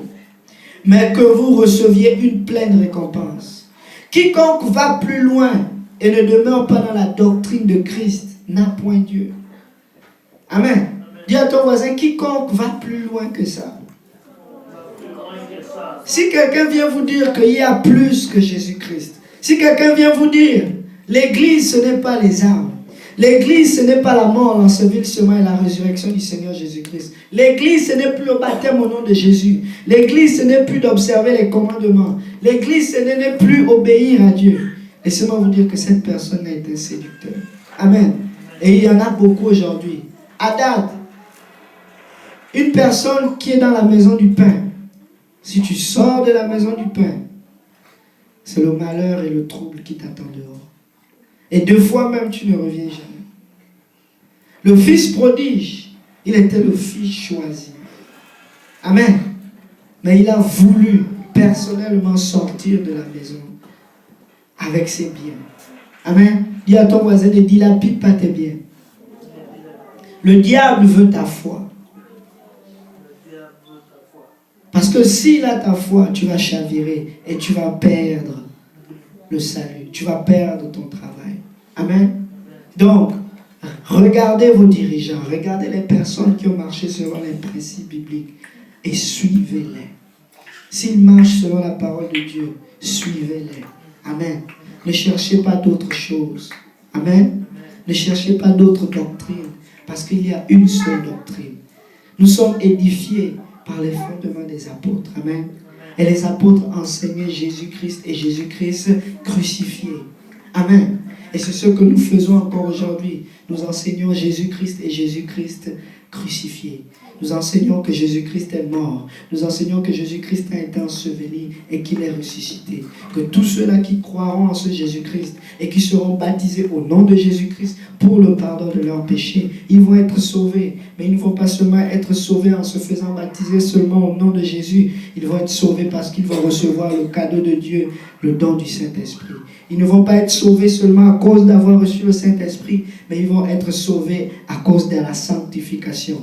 mais que vous receviez une pleine récompense. Quiconque va plus loin et ne demeure pas dans la doctrine de Christ n'a point Dieu. Amen. Dis à ton voisin, quiconque va plus loin que ça. Si quelqu'un vient vous dire qu'il y a plus que Jésus-Christ, si quelqu'un vient vous dire, l'église ce n'est pas les armes, l'église ce n'est pas la mort, l'ensevelissement et la résurrection du Seigneur Jésus-Christ. L'église ce n'est plus le baptême au nom de Jésus. L'église ce n'est plus d'observer les commandements. L'église ce n'est plus obéir à Dieu. Laissez-moi vous dire que cette personne est un séducteur. Amen. Et il y en a beaucoup aujourd'hui. À date, une personne qui est dans la maison du pain, si tu sors de la maison du pain, c'est le malheur et le trouble qui t'attendent dehors. Et 2 fois même, tu ne reviens jamais. Le fils prodige, il était le fils choisi. Amen. Mais il a voulu personnellement sortir de la maison avec ses biens. Amen. Dis à ton voisin, ne dilapide pas tes biens. Le diable veut ta foi. Parce que s'il a ta foi, tu vas chavirer et tu vas perdre le salut. Tu vas perdre ton travail. Amen. Donc, regardez vos dirigeants, regardez les personnes qui ont marché selon les principes bibliques et suivez-les. S'ils marchent selon la parole de Dieu, suivez-les. Amen. Ne cherchez pas d'autres choses. Amen. Ne cherchez pas d'autres doctrines, parce qu'il y a une seule doctrine. Nous sommes édifiés par les fondements des apôtres. Amen. Et les apôtres enseignaient Jésus-Christ et Jésus-Christ crucifié. Amen. Et c'est ce que nous faisons encore aujourd'hui. Nous enseignons Jésus-Christ et Jésus-Christ crucifié. Nous enseignons que Jésus-Christ est mort. Nous enseignons que Jésus-Christ a été enseveli et qu'il est ressuscité. Que tous ceux-là qui croiront en ce Jésus-Christ et qui seront baptisés au nom de Jésus-Christ pour le pardon de leurs péchés, ils vont être sauvés. Mais ils ne vont pas seulement être sauvés en se faisant baptiser seulement au nom de Jésus. Ils vont être sauvés parce qu'ils vont recevoir le cadeau de Dieu, le don du Saint-Esprit. Ils ne vont pas être sauvés seulement à cause d'avoir reçu le Saint-Esprit, mais ils vont être sauvés à cause de la sanctification.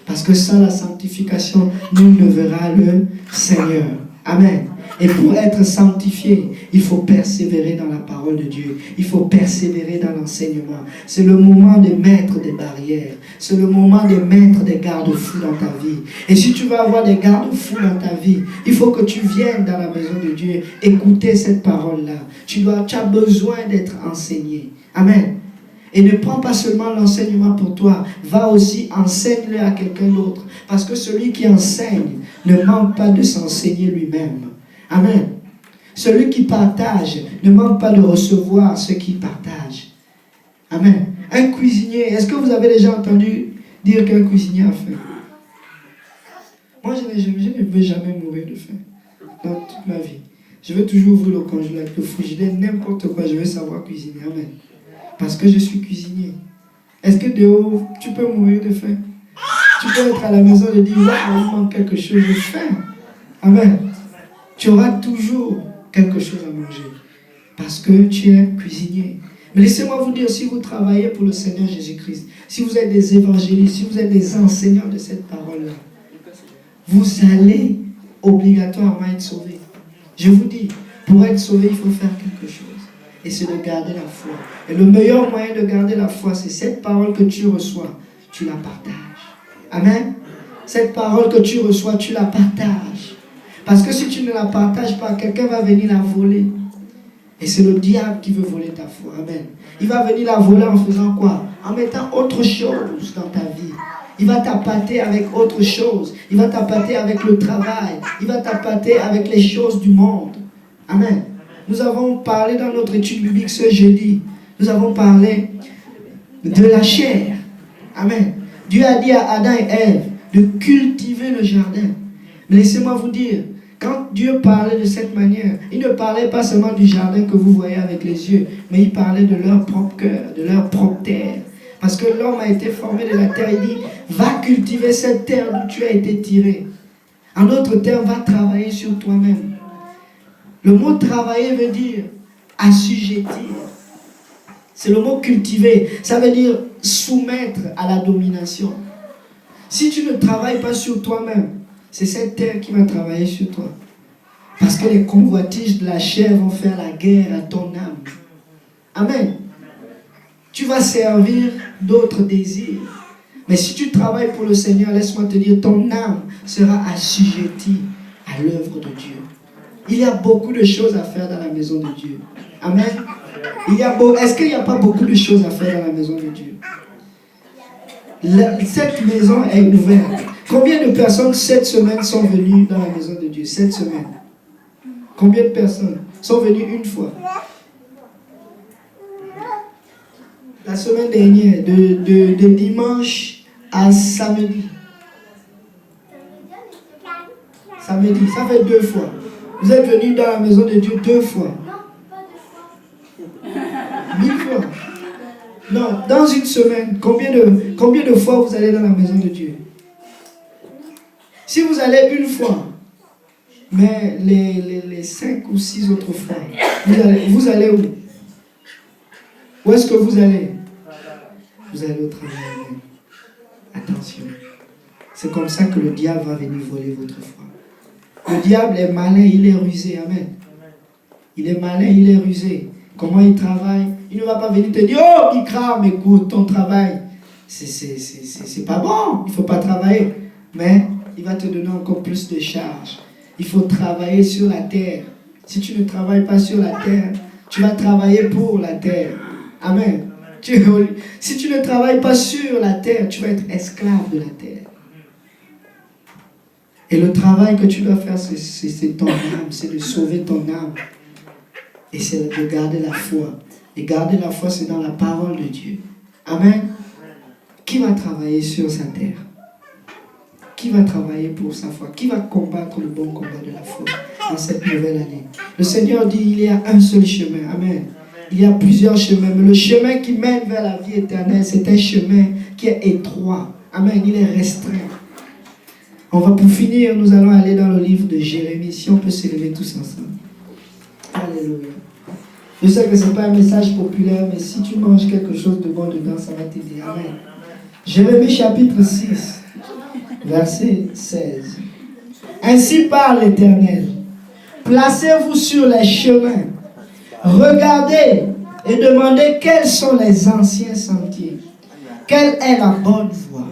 Parce que sans la sanctification, nul ne verra le Seigneur. Amen. Et pour être sanctifié, il faut persévérer dans la parole de Dieu. Il faut persévérer dans l'enseignement. C'est le moment de mettre des barrières. C'est le moment de mettre des garde-fous dans ta vie. Et si tu veux avoir des garde-fous dans ta vie, il faut que tu viennes dans la maison de Dieu écouter cette parole-là. Tu as besoin d'être enseigné. Amen. Et ne prends pas seulement l'enseignement pour toi. Va aussi enseigner à quelqu'un d'autre. Parce que celui qui enseigne ne manque pas de s'enseigner lui-même. Amen. Celui qui partage ne manque pas de recevoir ce qu'il partage. Amen. Un cuisinier, est-ce que vous avez déjà entendu dire qu'un cuisinier a faim? Moi, je ne veux jamais mourir de faim dans toute ma vie. Je veux toujours ouvrir le congélateur, le frigidaire, n'importe quoi, je veux savoir cuisiner. Amen. Parce que je suis cuisinier. Est-ce que de haut, tu peux mourir de faim? Tu peux être à la maison et dire, là, il manque quelque chose, j'ai faim. Amen. Tu auras toujours quelque chose à manger. Parce que tu es cuisinier. Mais laissez-moi vous dire, si vous travaillez pour le Seigneur Jésus-Christ, si vous êtes des évangélistes, si vous êtes des enseignants de cette parole-là, vous allez obligatoirement être sauvés. Je vous dis, pour être sauvé, il faut faire quelque chose. Et c'est de garder la foi. Et le meilleur moyen de garder la foi, c'est cette parole que tu reçois, tu la partages. Amen. Cette parole que tu reçois, tu la partages. Parce que si tu ne la partages pas, quelqu'un va venir la voler. Et c'est le diable qui veut voler ta foi. Amen. Il va venir la voler en faisant quoi? En mettant autre chose dans ta vie. Il va t'appâter avec autre chose. Il va t'appâter avec le travail. Il va t'appâter avec les choses du monde. Amen. Nous avons parlé dans notre étude biblique ce jeudi. Nous avons parlé de la chair. Amen. Dieu a dit à Adam et Ève de cultiver le jardin. Mais laissez-moi vous dire, quand Dieu parlait de cette manière, il ne parlait pas seulement du jardin que vous voyez avec les yeux, mais il parlait de leur propre cœur, de leur propre terre. Parce que l'homme a été formé de la terre. Il dit, va cultiver cette terre d'où tu as été tiré. En d'autres termes, va travailler sur toi-même. Le mot travailler veut dire assujettir. C'est le mot cultiver. Ça veut dire soumettre à la domination. Si tu ne travailles pas sur toi-même, c'est cette terre qui va travailler sur toi. Parce que les convoitises de la chair vont faire la guerre à ton âme. Amen. Tu vas servir d'autres désirs. Mais si tu travailles pour le Seigneur, laisse-moi te dire, ton âme sera assujettie à l'œuvre de Dieu. Il y a beaucoup de choses à faire dans la maison de Dieu. Amen. Est-ce qu'il n'y a pas beaucoup de choses à faire dans la maison de Dieu? Cette maison est ouverte. Combien de personnes cette semaine sont venues dans la maison de Dieu? Cette semaine. Combien de personnes sont venues une fois? La semaine dernière, de dimanche à samedi. Samedi, ça fait 2 fois. Vous êtes venus dans la maison de Dieu 2 fois. 1000 fois. Non, dans une semaine, combien de fois vous allez dans la maison de Dieu? Si vous allez une fois, mais les 5 ou 6 autres fois, vous allez où? Où est-ce que vous allez? Vous allez au travail. Attention. C'est comme ça que le diable va venir voler votre foi. Le diable est malin, il est rusé. Amen. Il est malin, il est rusé. Comment il travaille? Il ne va pas venir te dire, oh, Bikram, écoute, ton travail, c'est pas bon, il ne faut pas travailler. Mais il va te donner encore plus de charges. Il faut travailler sur la terre. Si tu ne travailles pas sur la terre, tu vas travailler pour la terre. Amen. Si tu ne travailles pas sur la terre, tu vas être esclave de la terre. Et le travail que tu dois faire, c'est ton âme, c'est de sauver ton âme. Et c'est de garder la foi. Et garder la foi, c'est dans la parole de Dieu. Amen. Qui va travailler sur sa terre? Qui va travailler pour sa foi? Qui va combattre le bon combat de la foi dans cette nouvelle année? Le Seigneur dit, il y a un seul chemin. Amen. Il y a plusieurs chemins. Mais le chemin qui mène vers la vie éternelle, c'est un chemin qui est étroit. Amen. Il est restreint. Pour finir, nous allons aller dans le livre de Jérémie. Si on peut se lever tous ensemble. Alléluia. Je sais que ce n'est pas un message populaire, mais si tu manges quelque chose de bon dedans, ça va t'aider. Amen. Jérémie chapitre 6, verset 16. Ainsi parle l'Éternel. Placez-vous sur les chemins. Regardez et demandez quels sont les anciens sentiers. Quelle est la bonne voie.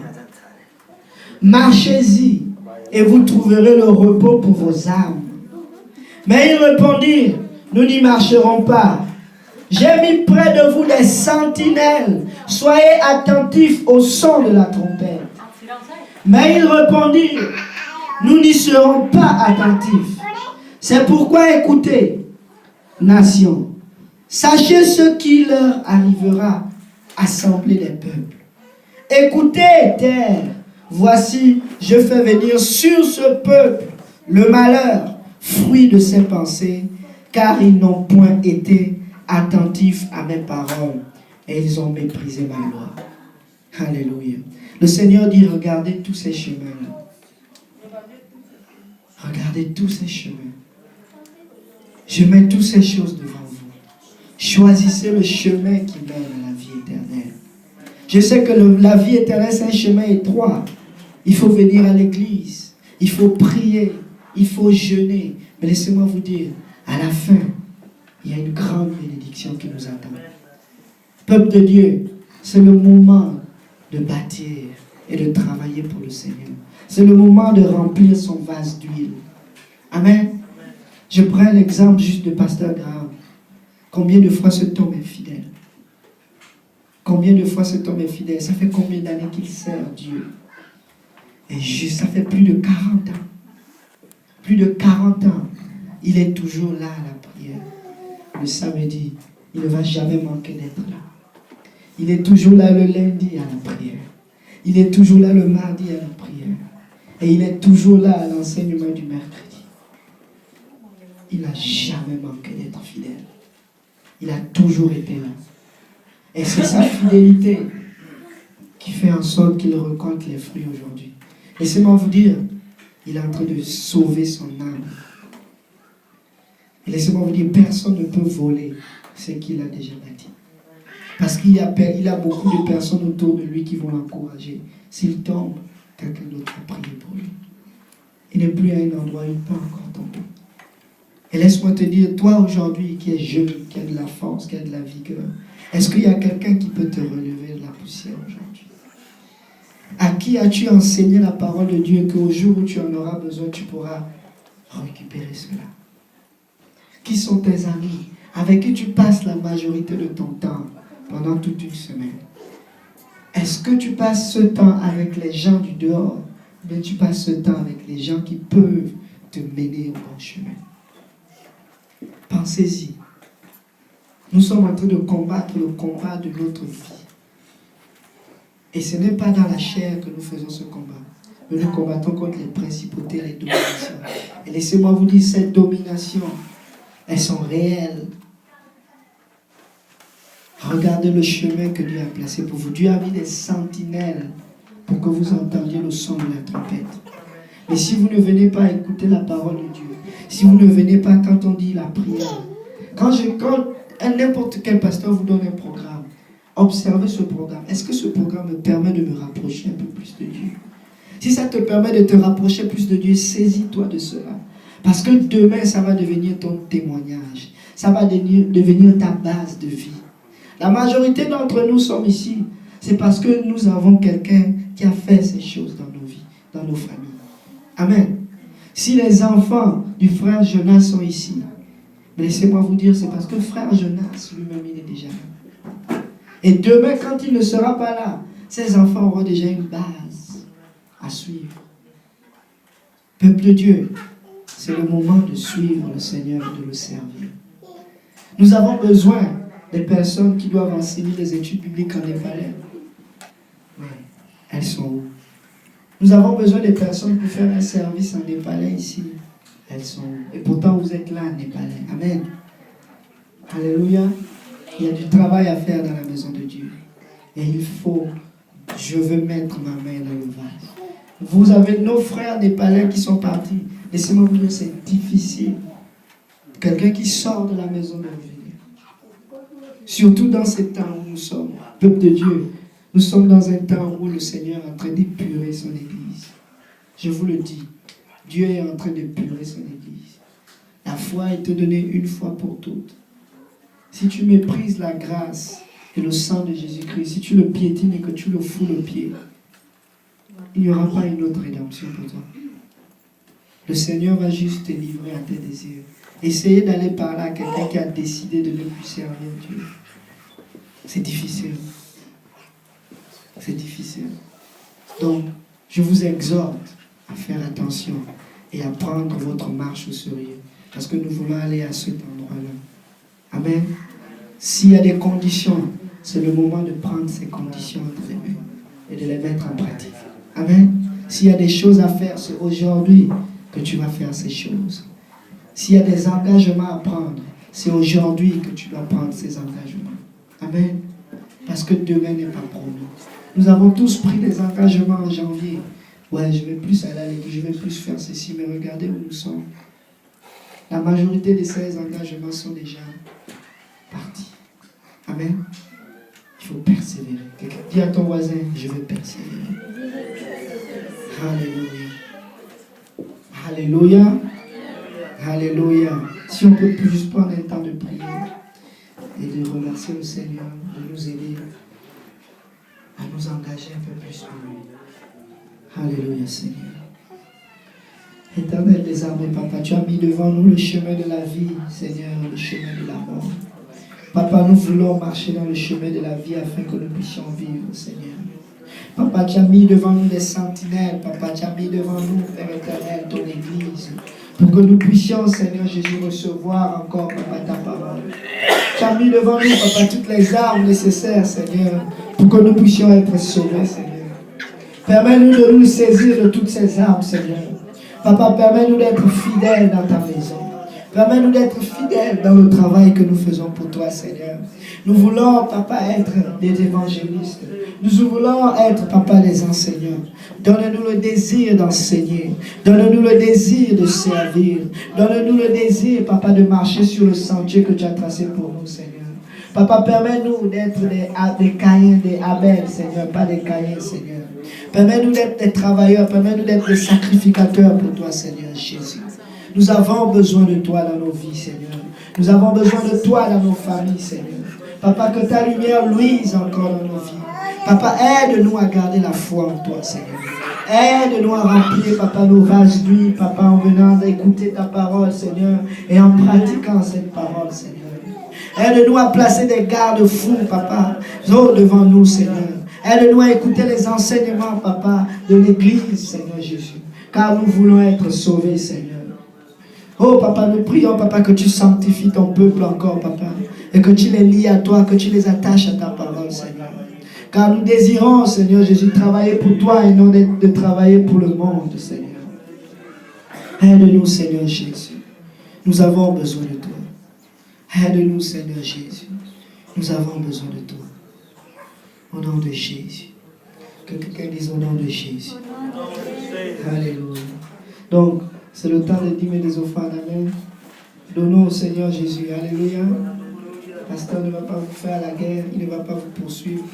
Marchez-y et vous trouverez le repos pour vos âmes. Mais ils répondirent, nous n'y marcherons pas. J'ai mis près de vous des sentinelles. Soyez attentifs au son de la trompette. Mais ils répondirent, nous n'y serons pas attentifs. C'est pourquoi écoutez, nation, sachez ce qui leur arrivera, assemblée des peuples. Écoutez, terre, voici, je fais venir sur ce peuple le malheur, fruit de ses pensées, car ils n'ont point été attentifs à mes paroles et ils ont méprisé ma loi. Alléluia. Le Seigneur dit, regardez tous ces chemins-là. Regardez tous ces chemins. Je mets toutes ces choses devant vous. Choisissez le chemin qui mène à la vie éternelle. Je sais que la vie éternelle, c'est un chemin étroit. Il faut venir à l'église. Il faut prier. Il faut jeûner. Mais laissez-moi vous dire, à la fin, il y a une grande bénédiction qui nous attend. Peuple de Dieu, c'est le moment de bâtir et de travailler pour le Seigneur. C'est le moment de remplir son vase d'huile. Amen. Je prends l'exemple juste de Pasteur Graham. Combien de fois cet homme est fidèle? Combien de fois cet homme est fidèle? Ça fait combien d'années qu'il sert Dieu? Et juste, ça fait plus de 40 ans. Plus de 40 ans. Il est toujours là à la prière. Le samedi, il ne va jamais manquer d'être là. Il est toujours là le lundi à la prière. Il est toujours là le mardi à la prière. Et il est toujours là à l'enseignement du mercredi. Il n'a jamais manqué d'être fidèle. Il a toujours été là. Et c'est sa fidélité qui fait en sorte qu'il récolte les fruits aujourd'hui. Laissez-moi vous dire, il est en train de sauver son âme. Et laissez-moi vous dire, personne ne peut voler ce qu'il a déjà bâti. Parce qu'il a beaucoup de personnes autour de lui qui vont l'encourager. S'il tombe, quelqu'un d'autre va prier pour lui. Il n'est plus à un endroit où il peut encore tomber. Et laisse-moi te dire, toi aujourd'hui qui es jeune, qui as de la force, qui as de la vigueur, est-ce qu'il y a quelqu'un qui peut te relever de la poussière aujourd'hui? À qui as-tu enseigné la parole de Dieu qu'au jour où tu en auras besoin, tu pourras récupérer cela? Qui sont tes amis avec qui tu passes la majorité de ton temps pendant toute une semaine? Est-ce que tu passes ce temps avec les gens du dehors, ou bien tu passes ce temps avec les gens qui peuvent te mener au bon chemin? Pensez-y. Nous sommes en train de combattre le combat de notre vie. Et ce n'est pas dans la chair que nous faisons ce combat. Mais nous combattons contre les principautés et les dominations. Et laissez-moi vous dire, cette domination, elles sont réelles. Regardez le chemin que Dieu a placé pour vous. Dieu a mis des sentinelles pour que vous entendiez le son de la trompette. Mais si vous ne venez pas écouter la parole de Dieu, si vous ne venez pas quand on dit la prière, quand n'importe quel pasteur vous donne un programme, observez ce programme. Est-ce que ce programme me permet de me rapprocher un peu plus de Dieu? Si ça te permet de te rapprocher plus de Dieu, saisis-toi de cela. Parce que demain, ça va devenir ton témoignage. Ça va devenir ta base de vie. La majorité d'entre nous sommes ici. C'est parce que nous avons quelqu'un qui a fait ces choses dans nos vies, dans nos familles. Amen. Si les enfants du frère Jonas sont ici, laissez-moi vous dire, c'est parce que le frère Jonas lui-même, il est déjà là. Et demain, quand il ne sera pas là, ces enfants auront déjà une base à suivre. Peuple de Dieu, c'est le moment de suivre le Seigneur, de le servir. Nous avons besoin des personnes qui doivent enseigner les études bibliques en népalais. Ouais. Elles sont où? Nous avons besoin des personnes pour faire un service en népalais ici. Elles sont où? Et pourtant, vous êtes là en népalais. Amen. Alléluia. Il y a du travail à faire dans la maison de Dieu. Et je veux mettre ma main dans le vase. Vous avez nos frères népalais qui sont partis. Laissez-moi vous dire, c'est difficile. Quelqu'un qui sort de la maison de revenir. Surtout dans ces temps où nous sommes, peuple de Dieu, nous sommes dans un temps où le Seigneur est en train d'épurer son Église. Je vous le dis, Dieu est en train d'épurer son Église. La foi est te donnée une fois pour toutes. Si tu méprises la grâce et le sang de Jésus-Christ, si tu le piétines et que tu le fous le pied, il n'y aura pas une autre rédemption pour toi. Le Seigneur va juste te livrer à tes désirs. Essayez d'aller parler à quelqu'un qui a décidé de ne plus servir Dieu. C'est difficile. C'est difficile. Donc, je vous exhorte à faire attention et à prendre votre marche au sérieux. Parce que nous voulons aller à cet endroit-là. Amen. S'il y a des conditions, c'est le moment de prendre ces conditions entre les mains et de les mettre en pratique. Amen. S'il y a des choses à faire, c'est aujourd'hui que tu vas faire ces choses. S'il y a des engagements à prendre, c'est aujourd'hui que tu dois prendre ces engagements. Amen. Parce que demain n'est pas promis. Nous avons tous pris des engagements en janvier. Ouais, je vais plus aller à l'église, je vais plus faire ceci, mais regardez où nous sommes. La majorité de ces engagements sont déjà partis. Amen. Il faut persévérer. Dis à ton voisin, je vais persévérer. Alléluia. Alléluia. Alléluia. Si on peut juste prendre un temps de prière et de remercier le Seigneur de nous aider à nous engager un peu plus pour lui. Alléluia, Seigneur. Éternel des armées, Papa, tu as mis devant nous le chemin de la vie, Seigneur, le chemin de la mort. Papa, nous voulons marcher dans le chemin de la vie afin que nous puissions vivre, Seigneur. Papa, tu as mis devant nous des sentinelles. Papa, tu as mis devant nous, Père éternel, ton Église. Pour que nous puissions, Seigneur Jésus, recevoir encore, Papa, ta parole. Tu as mis devant nous, Papa, toutes les armes nécessaires, Seigneur, pour que nous puissions être sauvés, Seigneur. Permets-nous de nous saisir de toutes ces armes, Seigneur. Papa, permets-nous d'être fidèles dans ta maison. Permets-nous d'être fidèles dans le travail que nous faisons pour toi, Seigneur. Nous voulons, Papa, être des évangélistes. Nous voulons être, Papa, des enseignants. Donne-nous le désir d'enseigner. Donne-nous le désir de servir. Donne-nous le désir, Papa, de marcher sur le sentier que tu as tracé pour nous, Seigneur. Papa, permets-nous d'être des Caïns, des Abel, Seigneur, pas des Caïns, Seigneur. Permets-nous d'être des travailleurs, permets-nous d'être des sacrificateurs pour toi, Seigneur Jésus. Nous avons besoin de toi dans nos vies, Seigneur. Nous avons besoin de toi dans nos familles, Seigneur. Papa, que ta lumière luise encore dans nos vies. Papa, aide-nous à garder la foi en toi, Seigneur. Aide-nous à remplir, Papa, nos vases d'huile, Papa, en venant d'écouter ta parole, Seigneur, et en pratiquant cette parole, Seigneur. Aide-nous à placer des garde-fous, Papa, devant nous, Seigneur. Aide-nous à écouter les enseignements, Papa, de l'Église, Seigneur Jésus. Car nous voulons être sauvés, Seigneur. Oh, Papa, nous prions, Papa, que tu sanctifies ton peuple encore, Papa. Et que tu les lies à toi, que tu les attaches à ta parole, Seigneur. Car nous désirons, Seigneur Jésus, travailler pour toi et non de travailler pour le monde, Seigneur. Aide-nous, Seigneur Jésus. Nous avons besoin de toi. Aide-nous, Seigneur Jésus. Nous avons besoin de toi. Au nom de Jésus. Que quelqu'un dise au nom de Jésus. Alléluia. Donc, c'est le temps de dîmer des offrandes. Amen. Donnons au Seigneur Jésus. Alléluia. Le pasteur ne va pas vous faire la guerre. Il ne va pas vous poursuivre.